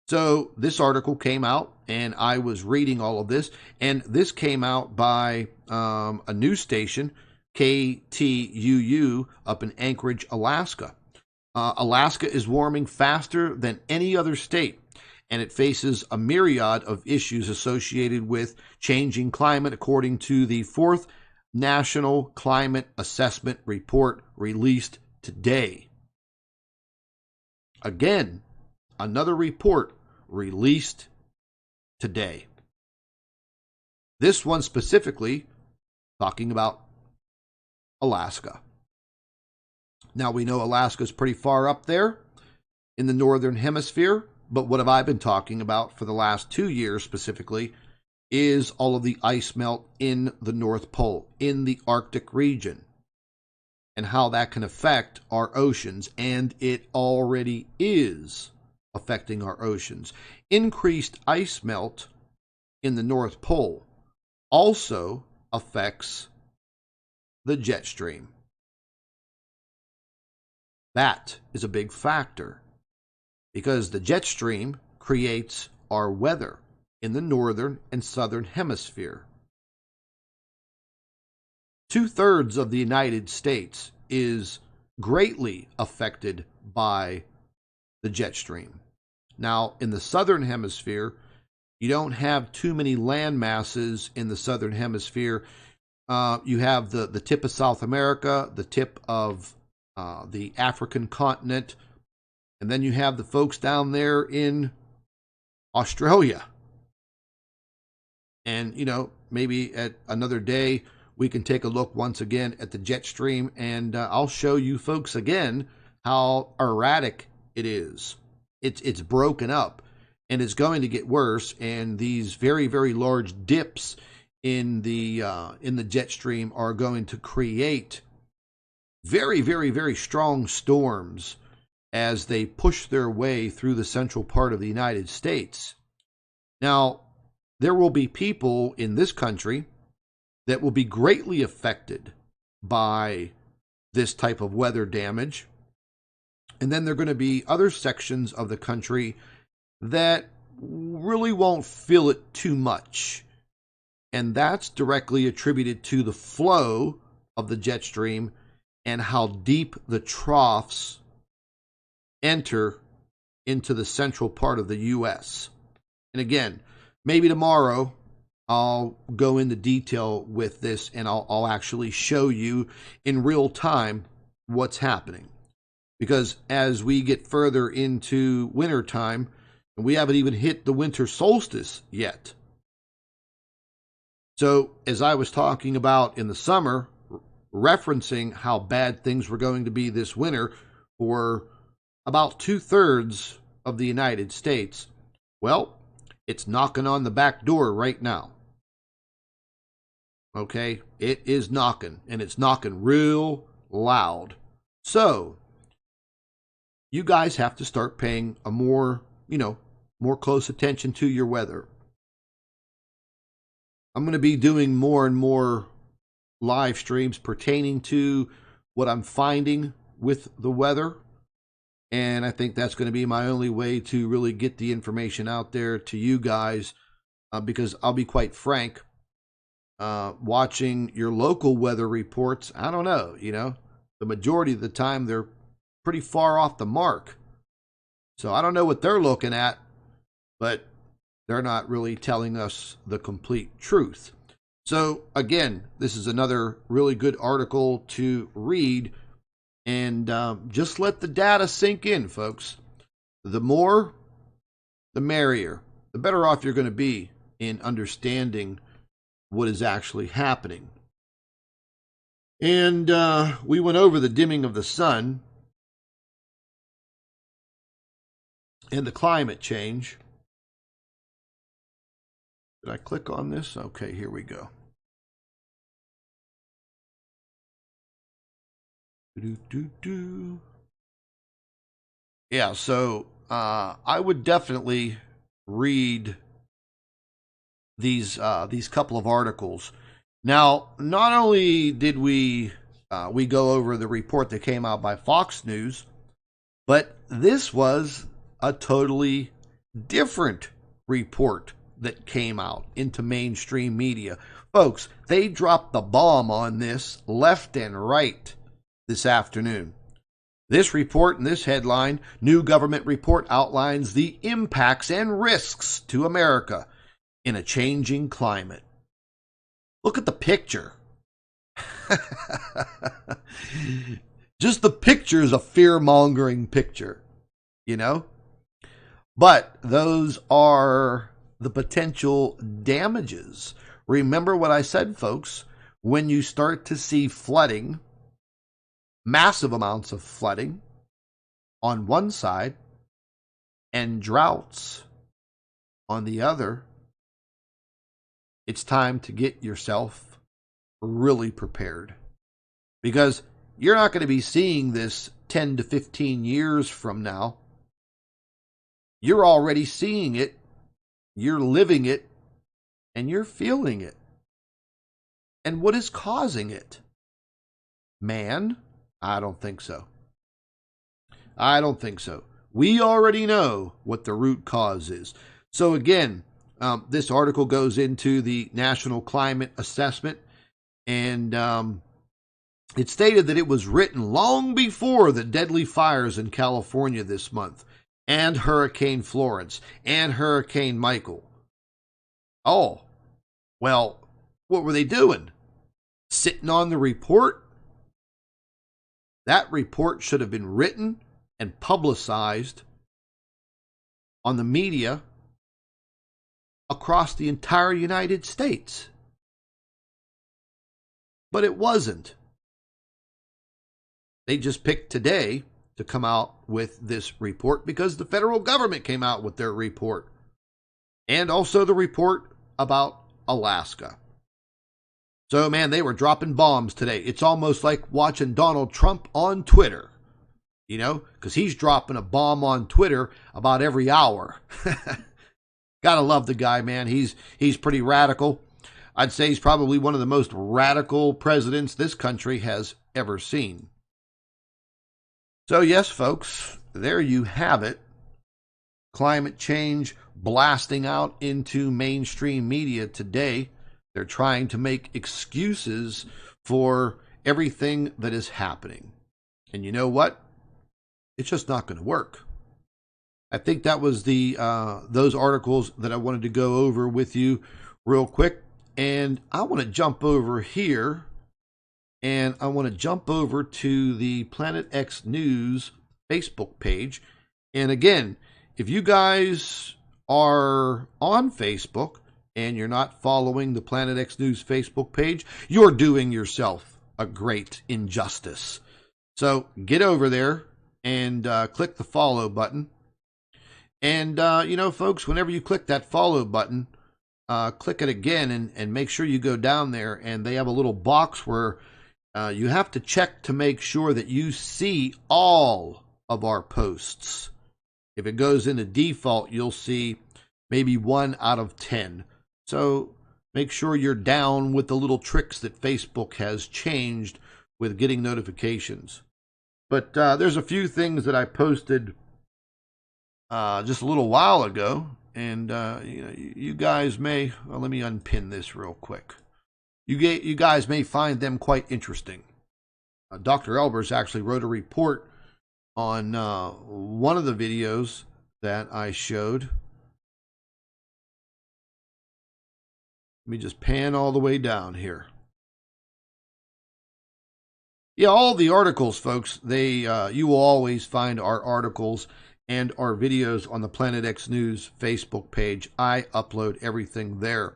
So this article came out, and I was reading all of this, and this came out by a news station, KTUU, up in Anchorage, Alaska. Alaska is warming faster than any other state, and it faces a myriad of issues associated with changing climate, according to the 4th National Climate Assessment Report released today. Again, another report released today. This one specifically talking about Alaska. Now, we know Alaska is pretty far up there in the northern hemisphere, but what have I been talking about for the last 2 years specifically is all of the ice melt in the North Pole, in the Arctic region, and how that can affect our oceans, and it already is affecting our oceans. Increased ice melt in the North Pole also affects the jet stream. That is a big factor because the jet stream creates our weather in the northern and southern hemisphere. 2/3 of the United States is greatly affected by the jet stream. Now, in the southern hemisphere, you don't have too many land masses in the southern hemisphere. You have the tip of South America, the tip of the African continent, and then you have the folks down there in Australia. And, you know, maybe at another day, we can take a look once again at the jet stream, and I'll show you folks again how erratic it is. It's broken up, and it's going to get worse, and these very, very large dips in the jet stream are going to create very, very, very strong storms as they push their way through the central part of the United States. Now, there will be people in this country that will be greatly affected by this type of weather damage. And then there are going to be other sections of the country that really won't feel it too much. And that's directly attributed to the flow of the jet stream and how deep the troughs enter into the central part of the U.S. And again, maybe tomorrow I'll go into detail with this, and I'll actually show you in real time what's happening. Because as we get further into wintertime, and we haven't even hit the winter solstice yet. So as I was talking about in the summer, referencing how bad things were going to be this winter for about 2/3 of the United States, well, it's knocking on the back door right now. Okay, it is knocking, and it's knocking real loud. So you guys have to start paying a more close attention to your weather. I'm going to be doing more and more live streams pertaining to what I'm finding with the weather. And I think that's going to be my only way to really get the information out there to you guys. Because I'll be quite frank, watching your local weather reports, I don't know, the majority of the time they're pretty far off the mark. So I don't know what they're looking at, but they're not really telling us the complete truth. So again, this is another really good article to read, and just let the data sink in, folks. The more, the merrier. The better off you're going to be in understanding what is actually happening. And we went over the dimming of the sun and the climate change. Did I click on this? Okay, here we go. Yeah, so I would definitely read these couple of articles. Now, not only did we go over the report that came out by Fox News, but this was a totally different report that came out into mainstream media. Folks, they dropped the bomb on this left and right this afternoon. This report and this headline, new government report outlines the impacts and risks to America in a changing climate. Look at the picture. Just the picture is a fear-mongering picture, you know? But those are the potential damages. Remember what I said, folks. When you start to see flooding, massive amounts of flooding on one side and droughts on the other, it's time to get yourself really prepared. Because you're not going to be seeing this 10 to 15 years from now. You're already seeing it, you're living it, and you're feeling it. And what is causing it? Man? I don't think so. I don't think so. We already know what the root cause is. So again, this article goes into the National Climate Assessment, and it stated that it was written long before the deadly fires in California this month, and Hurricane Florence, and Hurricane Michael. Oh, well, what were they doing? Sitting on the report? That report should have been written and publicized on the media across the entire United States. But it wasn't. They just picked today to come out with this report because the federal government came out with their report. And also the report about Alaska. So, man, they were dropping bombs today. It's almost like watching Donald Trump on Twitter, you know, because he's dropping a bomb on Twitter about every hour. Gotta love the guy, man. He's pretty radical. I'd say he's probably one of the most radical presidents this country has ever seen. So, yes, folks, there you have it. Climate change blasting out into mainstream media today. They're trying to make excuses for everything that is happening. And you know what? It's just not going to work. I think that was those articles that I wanted to go over with you real quick. And I want to jump over here. And I want to jump over to the Planet X News Facebook page. And again, if you guys are on Facebook and you're not following the Planet X News Facebook page, you're doing yourself a great injustice. So get over there and click the follow button. And, you know, folks, whenever you click that follow button, click it again and make sure you go down there. And they have a little box where you have to check to make sure that you see all of our posts. If it goes into default, you'll see maybe 1 out of 10. So make sure you're down with the little tricks that Facebook has changed with getting notifications. But there's a few things that I posted just a little while ago. And you know, you guys may, well, let me unpin this real quick. You guys may find them quite interesting. Dr. Albers actually wrote a report on one of the videos that I showed. Let me just pan all the way down here. Yeah, all the articles, folks, you will always find our articles and our videos on the Planet X News Facebook page. I upload everything there.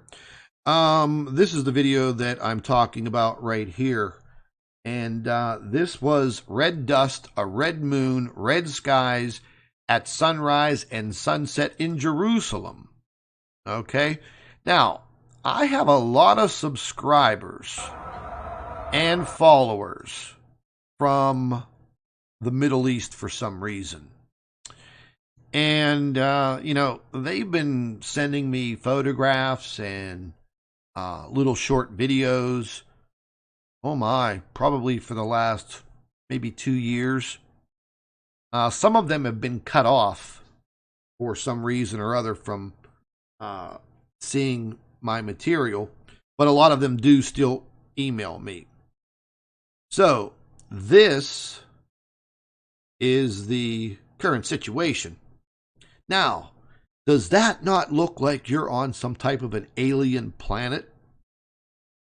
This is the video that I'm talking about right here. And this was red dust, a red moon, red skies at sunrise and sunset in Jerusalem. Okay? Now, I have a lot of subscribers and followers from the Middle East for some reason. And, they've been sending me photographs and little short videos. Oh my, probably for the last maybe 2 years. Some of them have been cut off for some reason or other from seeing my material, but a lot of them do still email me. So this is the current situation. Now, does that not look like you're on some type of an alien planet?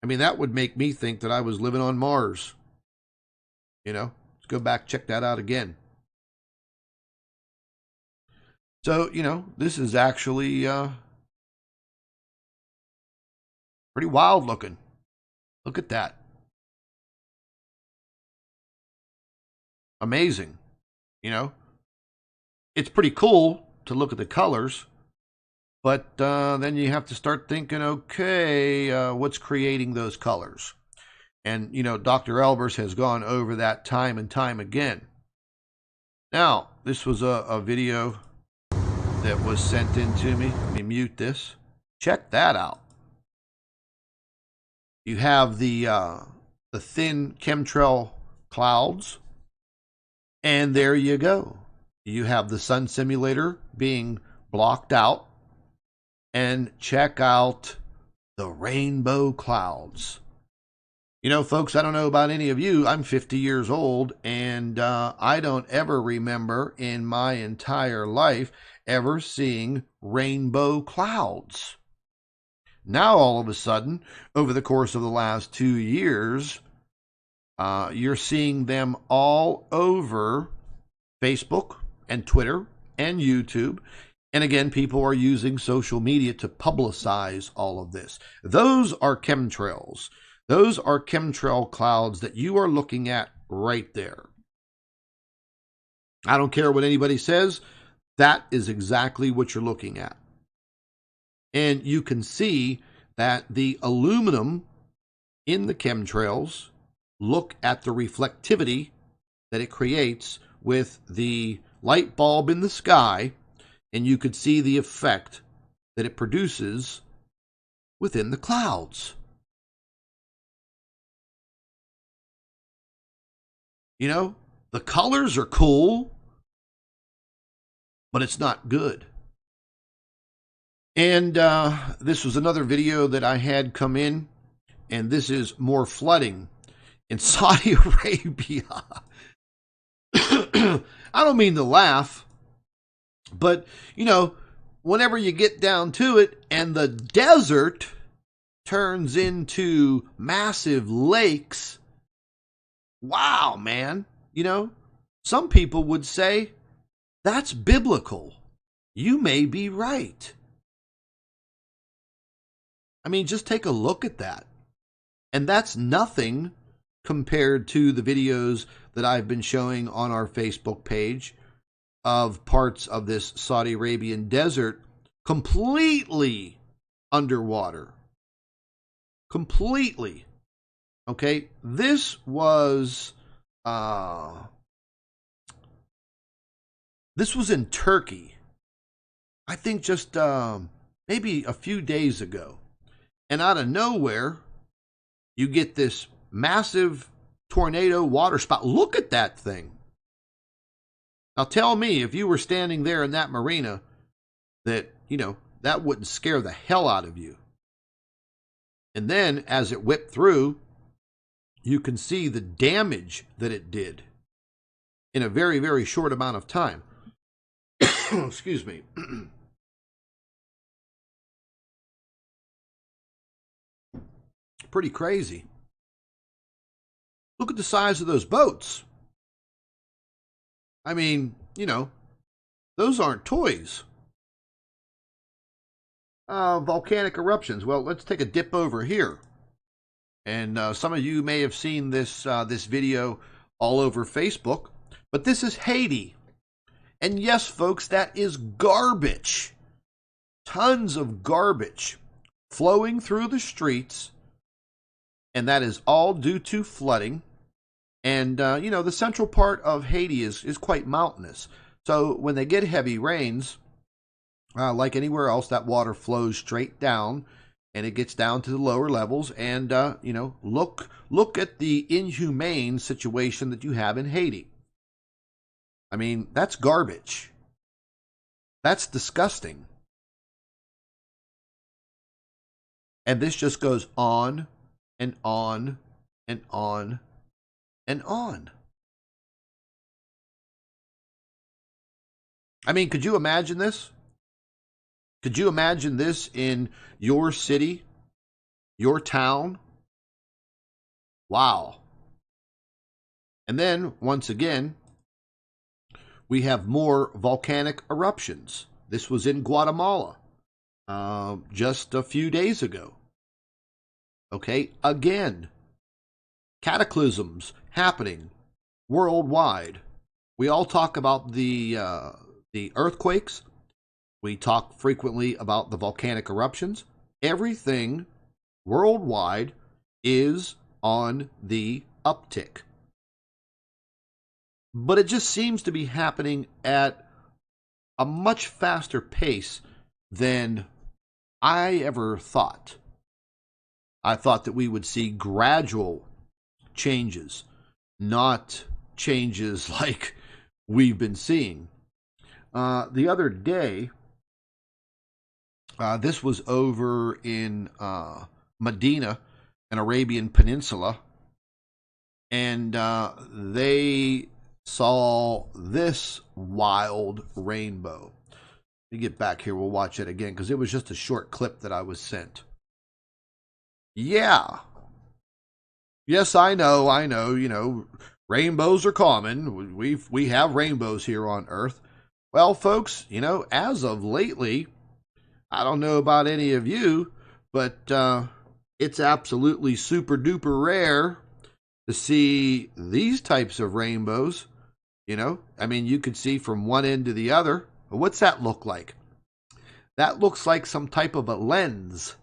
I mean, that would make me think that I was living on Mars. Let's go back, check that out again. So, this is actually pretty wild looking. Look at that. Amazing. It's pretty cool to look at the colors, but then you have to start thinking, okay, what's creating those colors? And, Dr. Albers has gone over that time and time again. Now, this was a video that was sent in to me. Let me mute this. Check that out. You have the thin chemtrail clouds, and there you go. You have the sun simulator being blocked out, and check out the rainbow clouds. Folks, I don't know about any of you. I'm 50 years old, and I don't ever remember in my entire life ever seeing rainbow clouds. Now, all of a sudden, over the course of the last 2 years, you're seeing them all over Facebook and Twitter and YouTube. And again, people are using social media to publicize all of this. Those are chemtrails. Those are chemtrail clouds that you are looking at right there. I don't care what anybody says. That is exactly what you're looking at. And you can see that the aluminum in the chemtrails, look at the reflectivity that it creates with the light bulb in the sky, and you could see the effect that it produces within the clouds. The colors are cool, but it's not good. And this was another video that I had come in, and this is more flooding in Saudi Arabia. I don't mean to laugh, but, whenever you get down to it and the desert turns into massive lakes, wow, man. Some people would say that's biblical. You may be right. I mean, just take a look at that. And that's nothing compared to the videos that I've been showing on our Facebook page of parts of this Saudi Arabian desert completely underwater. Completely. Okay, this was in Turkey. I think just maybe a few days ago. And out of nowhere, you get this massive tornado water spout. Look at that thing. Now tell me, if you were standing there in that marina, that, that wouldn't scare the hell out of you. And then as it whipped through, you can see the damage that it did. in a very, very short amount of time. Excuse me. Pretty crazy. Look at the size of those boats. I mean, you know, those aren't toys. Volcanic eruptions. Well, let's take a dip over here. And some of you may have seen this this video all over Facebook, but this is Haiti. And yes, folks, that is garbage. Tons of garbage flowing through the streets, and that is all due to flooding. And, you know, the central part of Haiti is quite mountainous. So when they get heavy rains, like anywhere else, that water flows straight down, and it gets down to the lower levels. And, you know, look at the inhumane situation that you have in Haiti. I mean, that's garbage. That's disgusting. And this just goes on and on and on and on. I mean, could you imagine this? Could you imagine this in your city, your town? Wow. And then, once again, we have more volcanic eruptions. This was in Guatemala just a few days ago. Okay, again, cataclysms happening worldwide. We all talk about the earthquakes. We talk frequently about the volcanic eruptions. Everything worldwide is on the uptick. But it just seems to be happening at a much faster pace than I ever thought. I thought that we would see gradual changes, not changes like we've been seeing. The other day, this was over in Medina, an Arabian Peninsula, and they saw this wild rainbow. Let me get back here. We'll watch it again because it was just a short clip that I was sent. Yeah. Yes, I know, you know, rainbows are common. We have rainbows here on Earth. Well, folks, you know, as of lately, I don't know about any of you, but it's absolutely super duper rare to see these types of rainbows. You know, I mean, you could see from one end to the other. What's that look like? That looks like some type of a lens.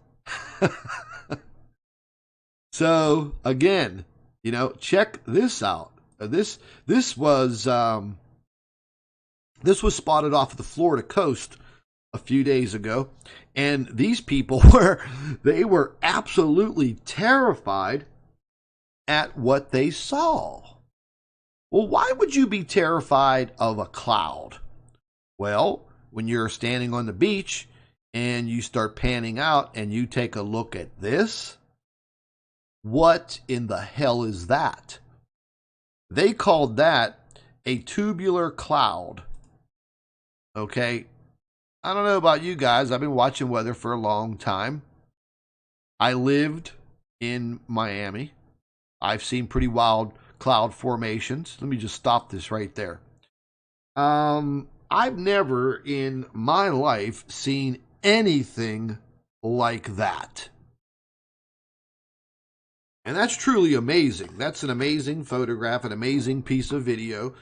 So again, you know, check this out. This was spotted off the Florida coast a few days ago, and these people were absolutely terrified at what they saw. Well, why would you be terrified of a cloud? Well, when you're standing on the beach and you start panning out and you take a look at this, what in the hell is that? They called that a tubular cloud. Okay, I don't know about you guys. I've been watching weather for a long time. I lived in Miami. I've seen pretty wild cloud formations. Let me just stop this right there. I've never in my life seen anything like that. And that's truly amazing. That's an amazing photograph, an amazing piece of video.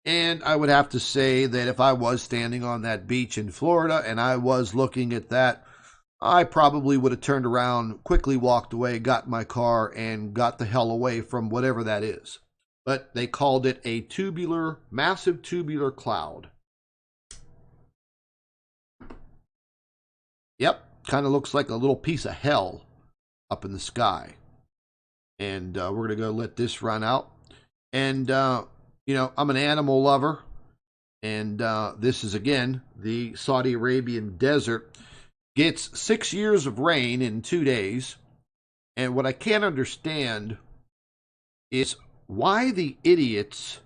And I would have to say that if I was standing on that beach in Florida and I was looking at that, I probably would have turned around, quickly walked away, got in my car, and got the hell away from whatever that is. But they called it a massive tubular cloud. Yep, kind of looks like a little piece of hell up in the sky. And we're going to go let this run out. And, you know, I'm an animal lover. And this is, again, the Saudi Arabian desert. Gets 6 years of rain in 2 days. And what I can't understand is why the idiots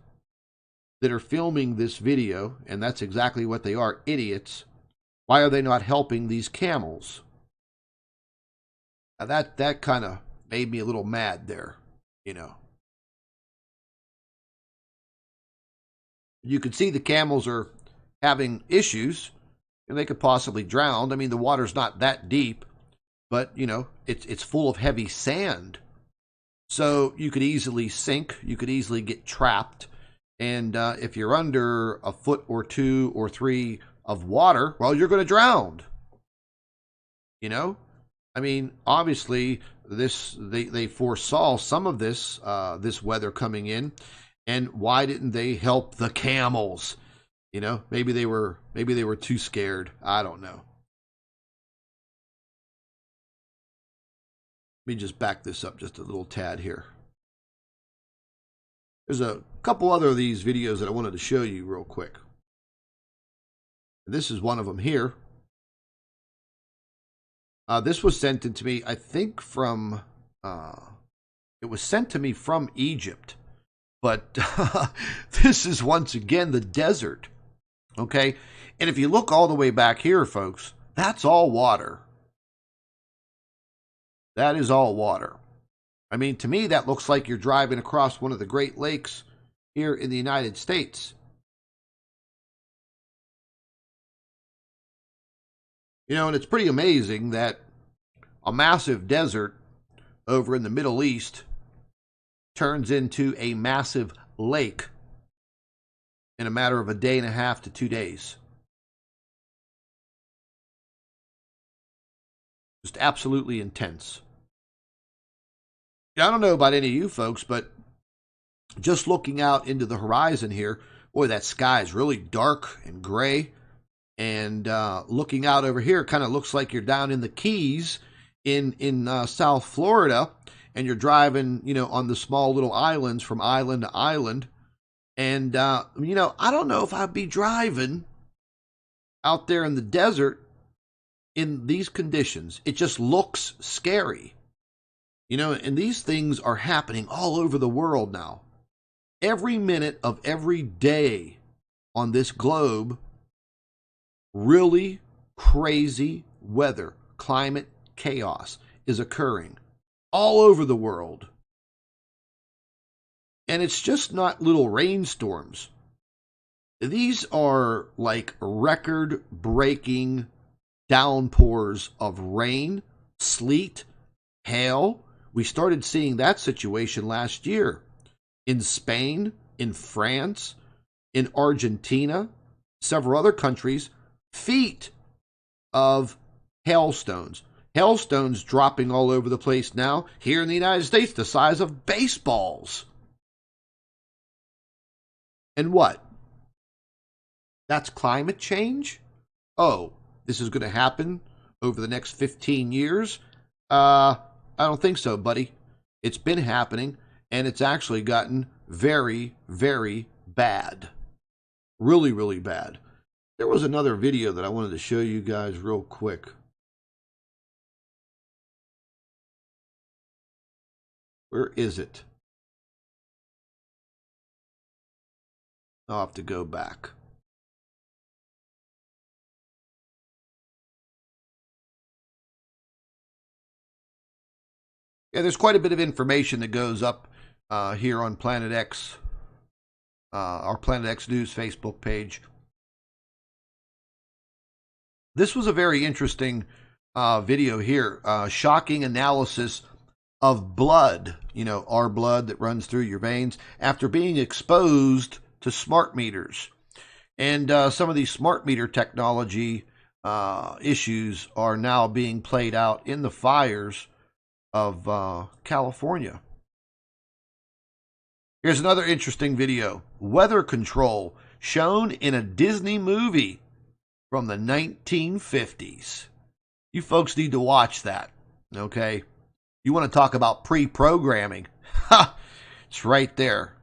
that are filming this video, and that's exactly what they are, idiots, why are they not helping these camels? Now that kind of made me a little mad there, you know. You could see the camels are having issues, and they could possibly drown. I mean, the water's not that deep, but, you know, it's full of heavy sand. So you could easily sink, you could easily get trapped. And if you're under a foot or 2 or 3 of water, well, you're going to drown. You know? I mean, obviously, they foresaw some of this weather coming in. And why didn't they help the camels? You know, maybe they were too scared. I don't know. Let me just back this up just a little tad here. There's a couple other of these videos that I wanted to show you real quick. This is one of them here. This was sent in to me, I think, from... it was sent to me from Egypt. But this is, once again, the desert. Okay? And if you look all the way back here, folks, that's all water. That is all water. I mean, to me, that looks like you're driving across one of the Great Lakes here in the United States. You know, and it's pretty amazing that a massive desert over in the Middle East turns into a massive lake in a matter of a day and a half to 2 days. Just absolutely intense. I don't know about any of you folks, but just looking out into the horizon here, boy, that sky is really dark and gray. And looking out over here, kind of looks like you're down in the Keys in South Florida, and you're driving, you know, on the small little islands from island to island. And, you know, I don't know if I'd be driving out there in the desert in these conditions. It just looks scary. You know, and these things are happening all over the world now. Every minute of every day on this globe, really crazy weather, climate chaos is occurring all over the world. And it's just not little rainstorms. These are like record-breaking downpours of rain, sleet, hail. We started seeing that situation last year in Spain, in France, in Argentina, several other countries, feet of hailstones. Hailstones dropping all over the place now, here in the United States, the size of baseballs. And what? That's climate change? Oh, this is going to happen over the next 15 years? I don't think so, buddy. It's been happening, and it's actually gotten very, very bad. Really, really bad. There was another video that I wanted to show you guys real quick. Where is it? I'll have to go back. Yeah, there's quite a bit of information that goes up here on Planet X, our Planet X News Facebook page. This was a very interesting video here. Shocking analysis of blood, you know, our blood that runs through your veins after being exposed to smart meters. And some of these smart meter technology issues are now being played out in the fires of California. Here's another interesting video. Weather control shown in a Disney movie from the 1950s. You folks need to watch that, okay? You want to talk about pre-programming? Ha! It's right there.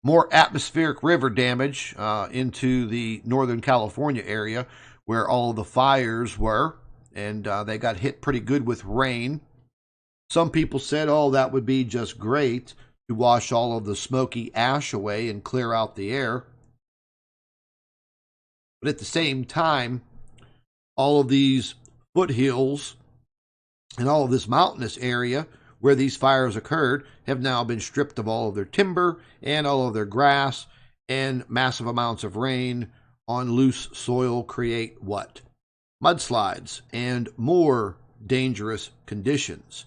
More atmospheric river damage into the Northern California area where all of the fires were, and they got hit pretty good with rain. Some people said, oh, that would be just great to wash all of the smoky ash away and clear out the air. But at the same time, all of these foothills and all of this mountainous area where these fires occurred have now been stripped of all of their timber and all of their grass, and massive amounts of rain on loose soil create what? Mudslides and more dangerous conditions.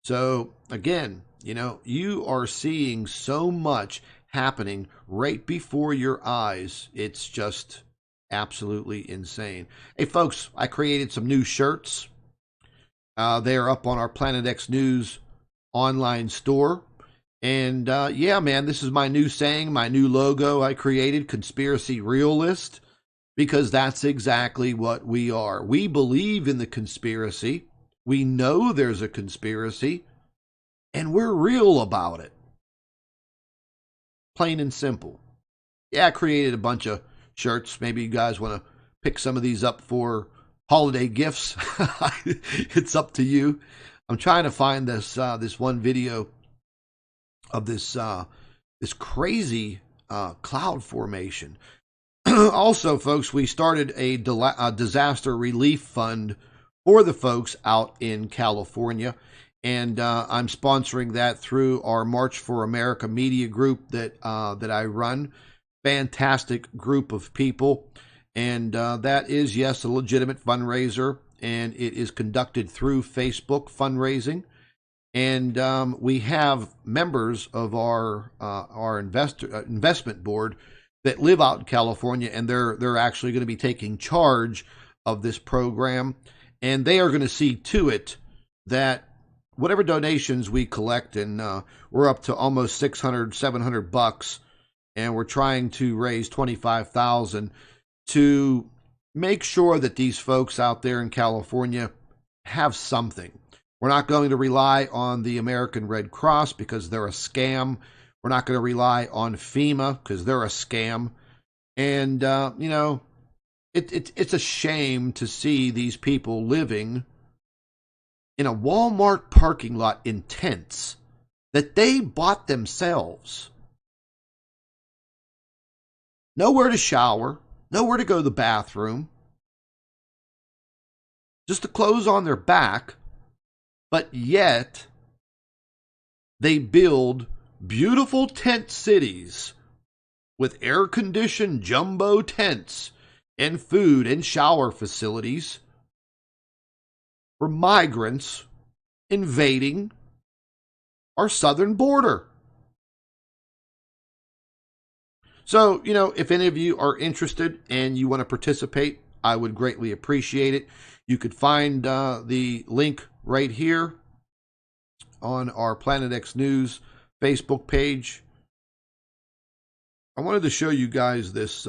So again, you are seeing so much happening right before your eyes. It's just absolutely insane. Hey folks, I created some new shirts. They are up on our Planet X News online store. And yeah, man, this is my new saying, my new logo I created, Conspiracy Realist, because that's exactly what we are. We believe in the conspiracy. We know there's a conspiracy, and we're real about it. Plain and simple. Yeah, I created a bunch of shirts. Maybe you guys want to pick some of these up for holiday gifts. It's up to you. I'm trying to find this one video of this crazy cloud formation. Also, folks, we started a disaster relief fund for the folks out in California, and I'm sponsoring that through our March for America media group that I run. Fantastic group of people, and that is, yes, a legitimate fundraiser, and it is conducted through Facebook fundraising. And we have members of our investment board that live out in California, and they're actually going to be taking charge of this program, and they are going to see to it that whatever donations we collect, and we're up to almost $600-700, and we're trying to raise $25,000 to make sure that these folks out there in California have something. We're not going to rely on the American Red Cross because they're a scam. We're not going to rely on FEMA because they're a scam. And, it's a shame to see these people living in a Walmart parking lot in tents that they bought themselves. Nowhere to shower, nowhere to go to the bathroom, just the clothes on their back. But yet, they build beautiful tent cities with air-conditioned jumbo tents and food and shower facilities for migrants invading our southern border. So, if any of you are interested and you want to participate, I would greatly appreciate it. You could find the link right here on our Planet X News Facebook page. I wanted to show you guys this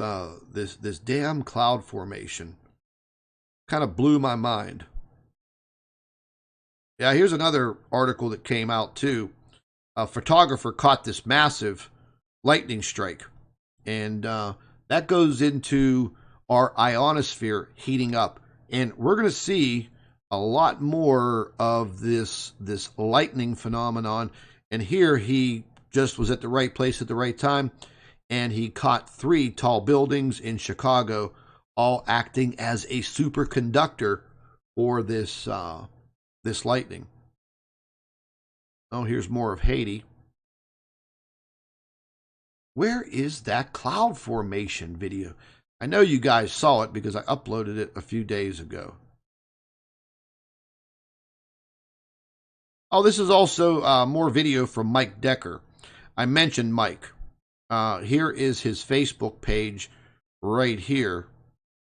damn cloud formation. Kind of blew my mind. Yeah, here's another article that came out too. A photographer caught this massive lightning strike, and that goes into our ionosphere heating up, and we're going to see a lot more of this lightning phenomenon. And here he just was at the right place at the right time, and he caught 3 tall buildings in Chicago, all acting as a superconductor for this lightning. Oh, here's more of Haiti. Where is that cloud formation video? I know you guys saw it because I uploaded it a few days ago. Oh, this is also more video from Mike Decker. I mentioned Mike. Here is his Facebook page right here.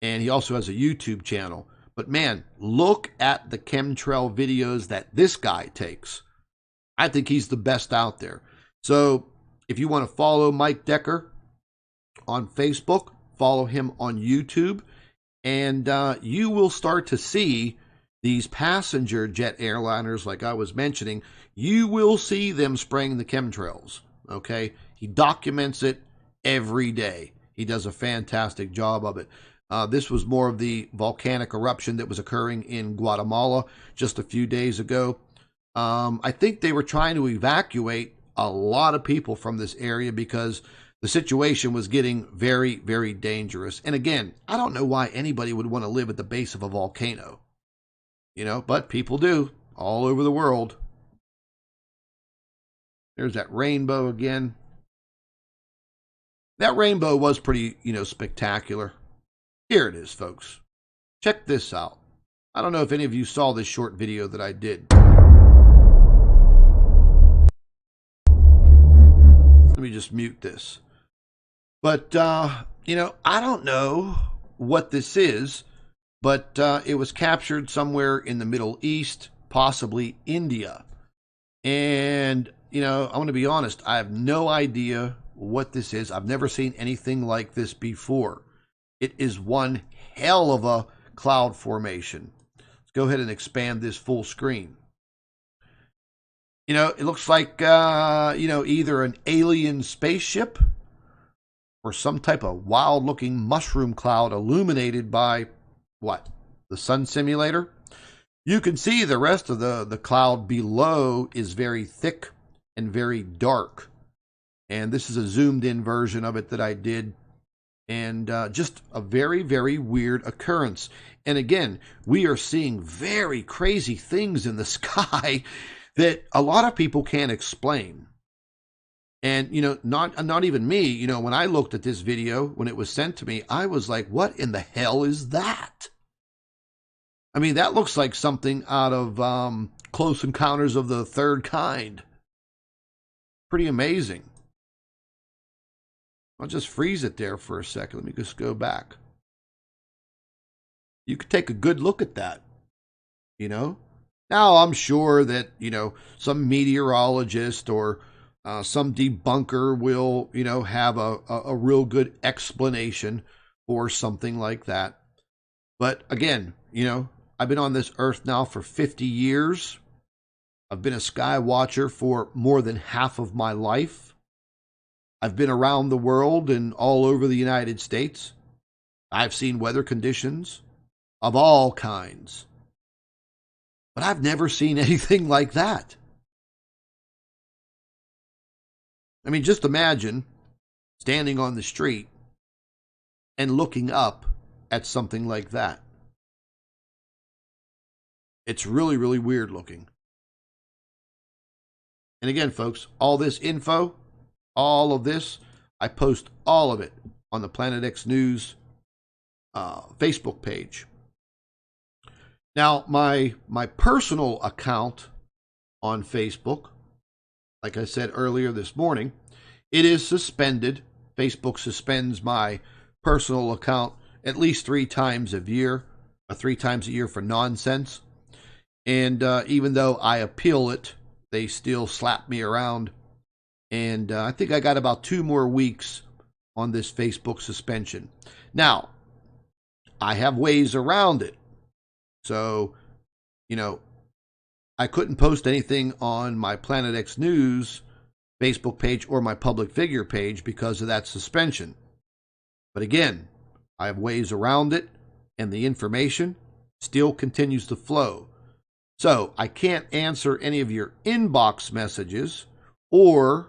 And he also has a YouTube channel. But man, look at the chemtrail videos that this guy takes. I think he's the best out there. So if you want to follow Mike Decker on Facebook, follow him on YouTube. And you will start to see these passenger jet airliners, like I was mentioning, you will see them spraying the chemtrails, okay? He documents it every day. He does a fantastic job of it. This was more of the volcanic eruption that was occurring in Guatemala just a few days ago. I think they were trying to evacuate a lot of people from this area because the situation was getting very, very dangerous. And again, I don't know why anybody would want to live at the base of a volcano, but people do all over the world. There's that rainbow again. That rainbow was pretty, spectacular. Here it is, folks. Check this out. I don't know if any of you saw this short video that I did. Let me just mute this. But, I don't know what this is, but it was captured somewhere in the Middle East, possibly India. And, I want to be honest, I have no idea what this is. I've never seen anything like this before. It is one hell of a cloud formation. Let's go ahead and expand this full screen. It looks like, either an alien spaceship or some type of wild-looking mushroom cloud illuminated by, what, the sun simulator? You can see the rest of the cloud below is very thick and very dark. And this is a zoomed-in version of it that I did. And just a very, very weird occurrence. And again, we are seeing very crazy things in the sky that a lot of people can't explain. And, not even me, when I looked at this video, when it was sent to me, I was like, what in the hell is that? I mean, that looks like something out of Close Encounters of the Third Kind. Pretty amazing. I'll just freeze it there for a second. Let me just go back. You could take a good look at that, Now, I'm sure that, some meteorologist or some debunker will, have a real good explanation for something like that. But again, I've been on this earth now for 50 years. I've been a sky watcher for more than half of my life. I've been around the world and all over the United States. I've seen weather conditions of all kinds. But I've never seen anything like that. I mean, just imagine standing on the street and looking up at something like that. It's really, really weird looking. And again, folks, all this info, all of this, I post all of it on the Planet X News Facebook page. Now, my personal account on Facebook, like I said earlier this morning, it is suspended. Facebook suspends my personal account at least 3 times a year, 3 times a year for nonsense. And even though I appeal it, they still slap me around. And I think I got about 2 more weeks on this Facebook suspension. Now, I have ways around it. So, I couldn't post anything on my Planet X News Facebook page or my public figure page because of that suspension. But again, I have ways around it, and the information still continues to flow. So I can't answer any of your inbox messages, or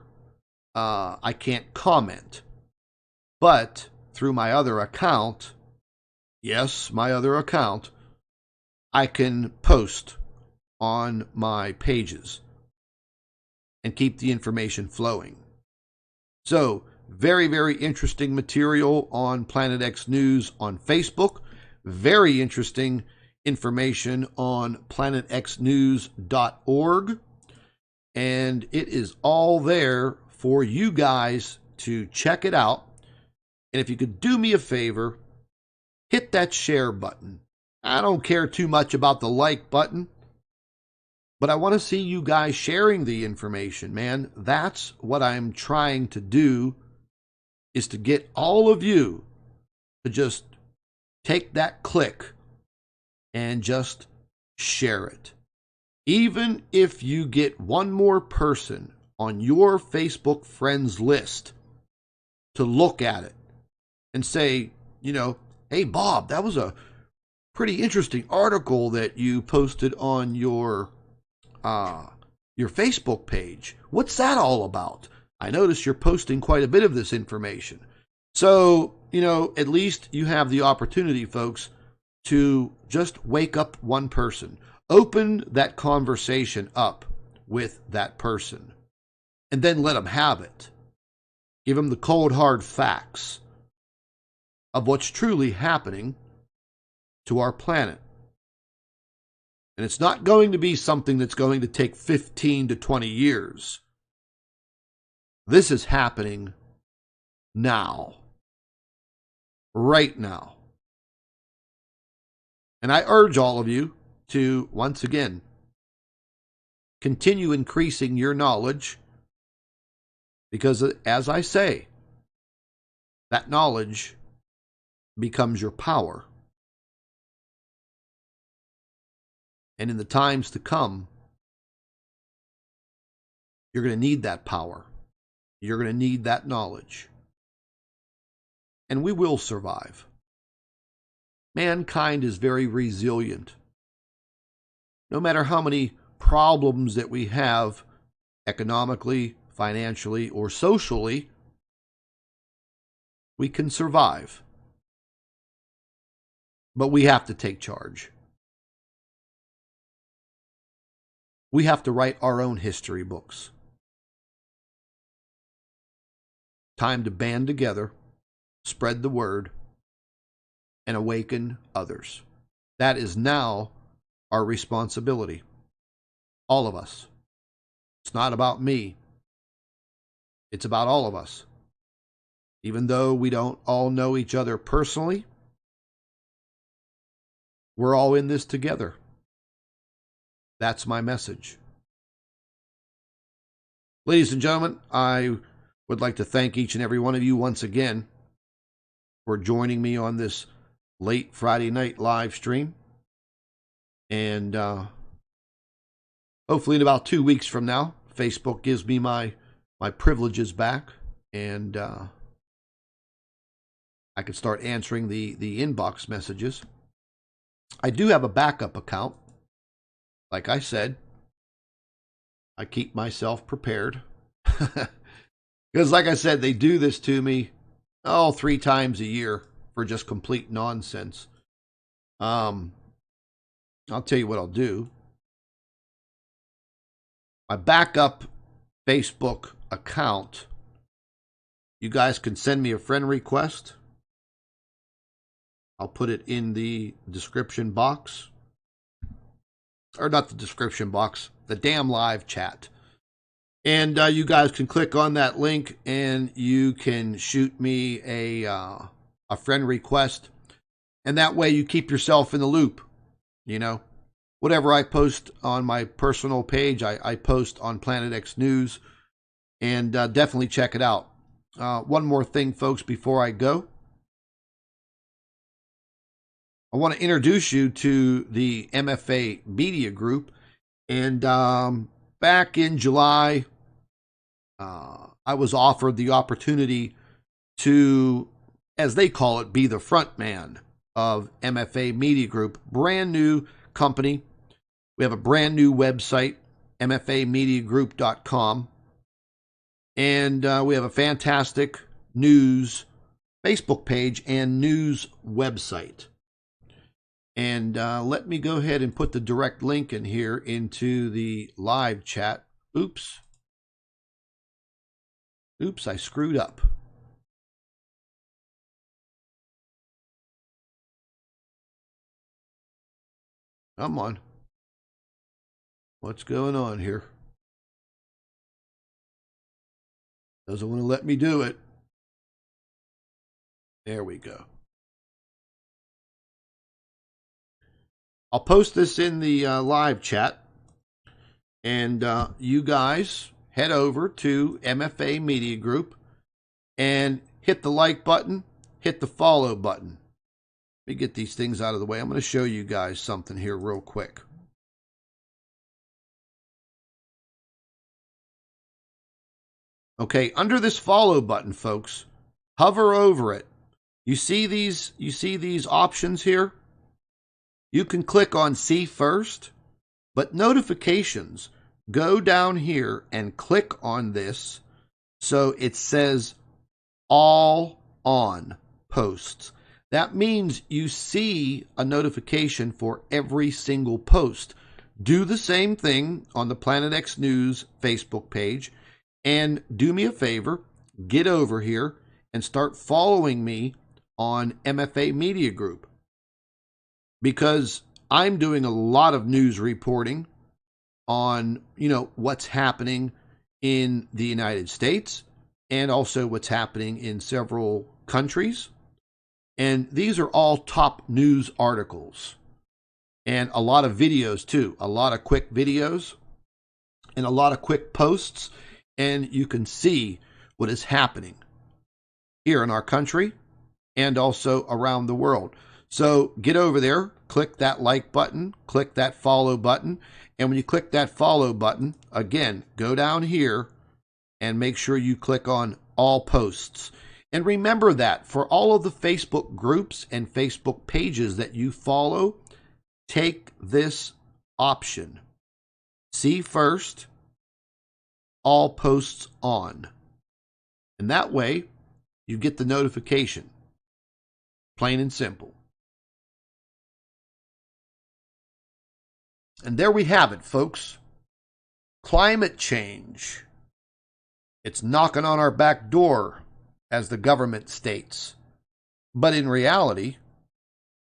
I can't comment. But through my other account, yes, my other account, I can post on my pages and keep the information flowing. So, very, very interesting material on Planet X News on Facebook. Very interesting information on planetxnews.org. And it is all there for you guys to check it out. And if you could do me a favor, hit that share button. I don't care too much about the like button, but I want to see you guys sharing the information, man. That's what I'm trying to do, is to get all of you to just take that click and just share it. Even if you get one more person on your Facebook friends list to look at it and say, hey, Bob, that was a pretty interesting article that you posted on your your Facebook page. What's that all about? I notice you're posting quite a bit of this information. So, at least you have the opportunity, folks, to just wake up one person. Open that conversation up with that person. And then let them have it. Give them the cold, hard facts of what's truly happening to our planet. And it's not going to be something that's going to take 15 to 20 years. This is happening now. Right now. And I urge all of you to, once again, continue increasing your knowledge, because, as I say, that knowledge becomes your power. And in the times to come, you're going to need that power. You're going to need that knowledge. And we will survive. Mankind is very resilient. No matter how many problems that we have, economically, financially, or socially, we can survive. But we have to take charge. We have to write our own history books. Time to band together, spread the word, and awaken others. That is now our responsibility. All of us. It's not about me. It's about all of us. Even though we don't all know each other personally, we're all in this together. That's my message. Ladies and gentlemen, I would like to thank each and every one of you once again for joining me on this late Friday night live stream. And hopefully in about 2 weeks from now, Facebook gives me my privileges back, and I can start answering the inbox messages. I do have a backup account. Like I said, I keep myself prepared. Because like I said, they do this to me 3 times a year for just complete nonsense. I'll tell you what I'll do. My backup Facebook account, you guys can send me a friend request. I'll put it in the description box. Or not the description box, the damn live chat. And you guys can click on that link and you can shoot me a friend request. And that way you keep yourself in the loop. Whatever I post on my personal page, I post on Planet X News. And definitely check it out. One more thing, folks, before I go. I want to introduce you to the MFA Media Group. And back in July, I was offered the opportunity to, as they call it, be the front man of MFA Media Group. Brand new company. We have a brand new website, mfamediagroup.com. And we have a fantastic news Facebook page and news website. And let me go ahead and put the direct link in here into the live chat. Oops, I screwed up. Come on. What's going on here? Doesn't want to let me do it. There we go. I'll post this in the live chat. And you guys head over to MFA Media Group and hit the like button, hit the follow button. Let me get these things out of the way. I'm going to show you guys something here real quick. Okay, under this follow button, folks, hover over it. You see these options here? You can click on see first, but notifications go down here and click on this so it says all on posts. That means you see a notification for every single post. Do the same thing on the Planet X News Facebook page, and do me a favor, get over here and start following me on MFA Media Group, because I'm doing a lot of news reporting on, what's happening in the United States and also what's happening in several countries. And these are all top news articles and a lot of videos too, a lot of quick videos and a lot of quick posts. And you can see what is happening here in our country and also around the world. So get over there, click that like button, click that follow button. And when you click that follow button, again, go down here and make sure you click on all posts. And remember that for all of the Facebook groups and Facebook pages that you follow, take this option. See first, all posts on. And that way, you get the notification. Plain and simple. And there we have it, folks. Climate change. It's knocking on our back door, as the government states. But in reality,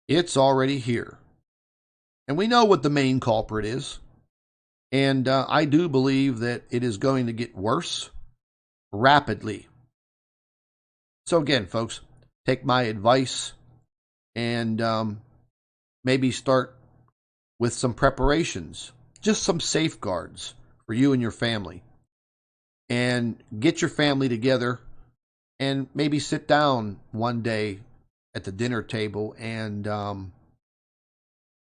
it's already here. And we know what the main culprit is. And I do believe that it is going to get worse rapidly. So again, folks, take my advice and maybe start with some preparations, just some safeguards for you and your family. And get your family together and maybe sit down one day at the dinner table and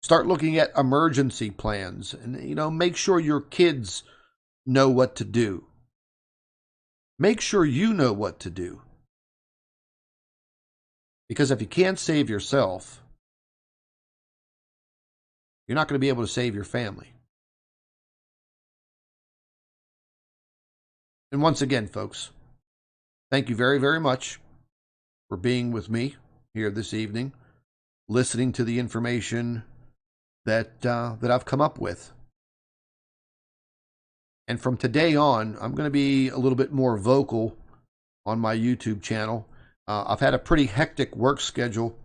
start looking at emergency plans. And, make sure your kids know what to do. Make sure you know what to do. Because if you can't save yourself, you're not going to be able to save your family. And once again, folks, thank you very, very much for being with me here this evening, listening to the information that I've come up with. And from today on, I'm going to be a little bit more vocal on my YouTube channel. I've had a pretty hectic work schedule,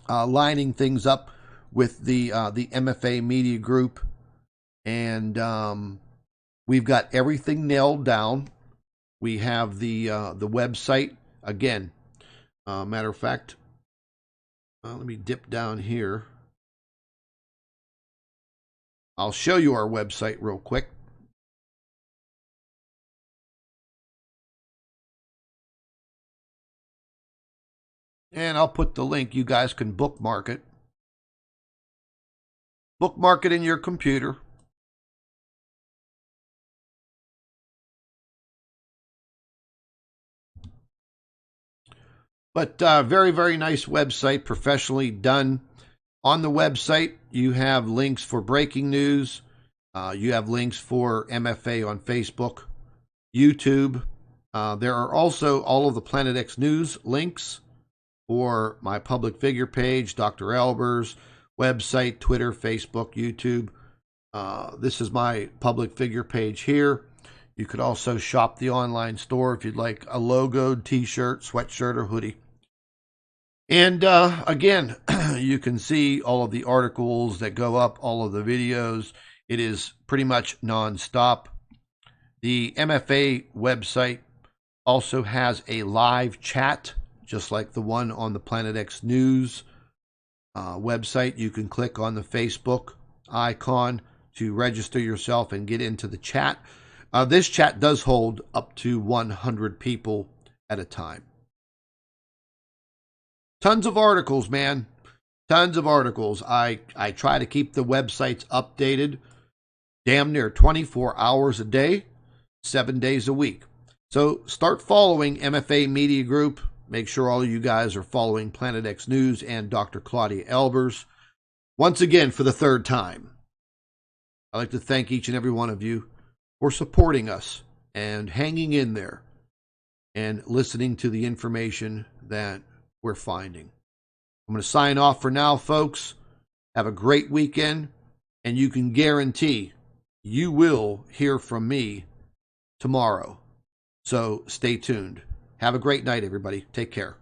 lining things up with the MFA Media Group, and we've got everything nailed down. We have the website again. Matter of fact, let me dip down here. I'll show you our website real quick. And I'll put the link. You guys can bookmark it. Bookmark it in your computer. But very, very nice website, professionally done. On the website, you have links for breaking news. You have links for MFA on Facebook, YouTube. There are also all of the Planet X News links for my public figure page, Dr. Albers, website, Twitter, Facebook, YouTube. This is my public figure page here. You could also shop the online store if you'd like a logoed t-shirt, sweatshirt, or hoodie. And again, you can see all of the articles that go up, all of the videos. It is pretty much non-stop. The MFA website also has a live chat, just like the one on the Planet X News website. You can click on the Facebook icon to register yourself and get into the chat. This chat does hold up to 100 people at a time. Tons of articles, man. Tons of articles. I try to keep the websites updated damn near 24 hours a day, 7 days a week. So start following MFA Media Group. Make sure all of you guys are following Planet X News and Dr. Claudia Albers. Once again, for the third time, I'd like to thank each and every one of you for supporting us and hanging in there and listening to the information that we're finding. I'm going to sign off for now, folks. Have a great weekend, and you can guarantee you will hear from me tomorrow. So stay tuned. Have a great night, everybody. Take care.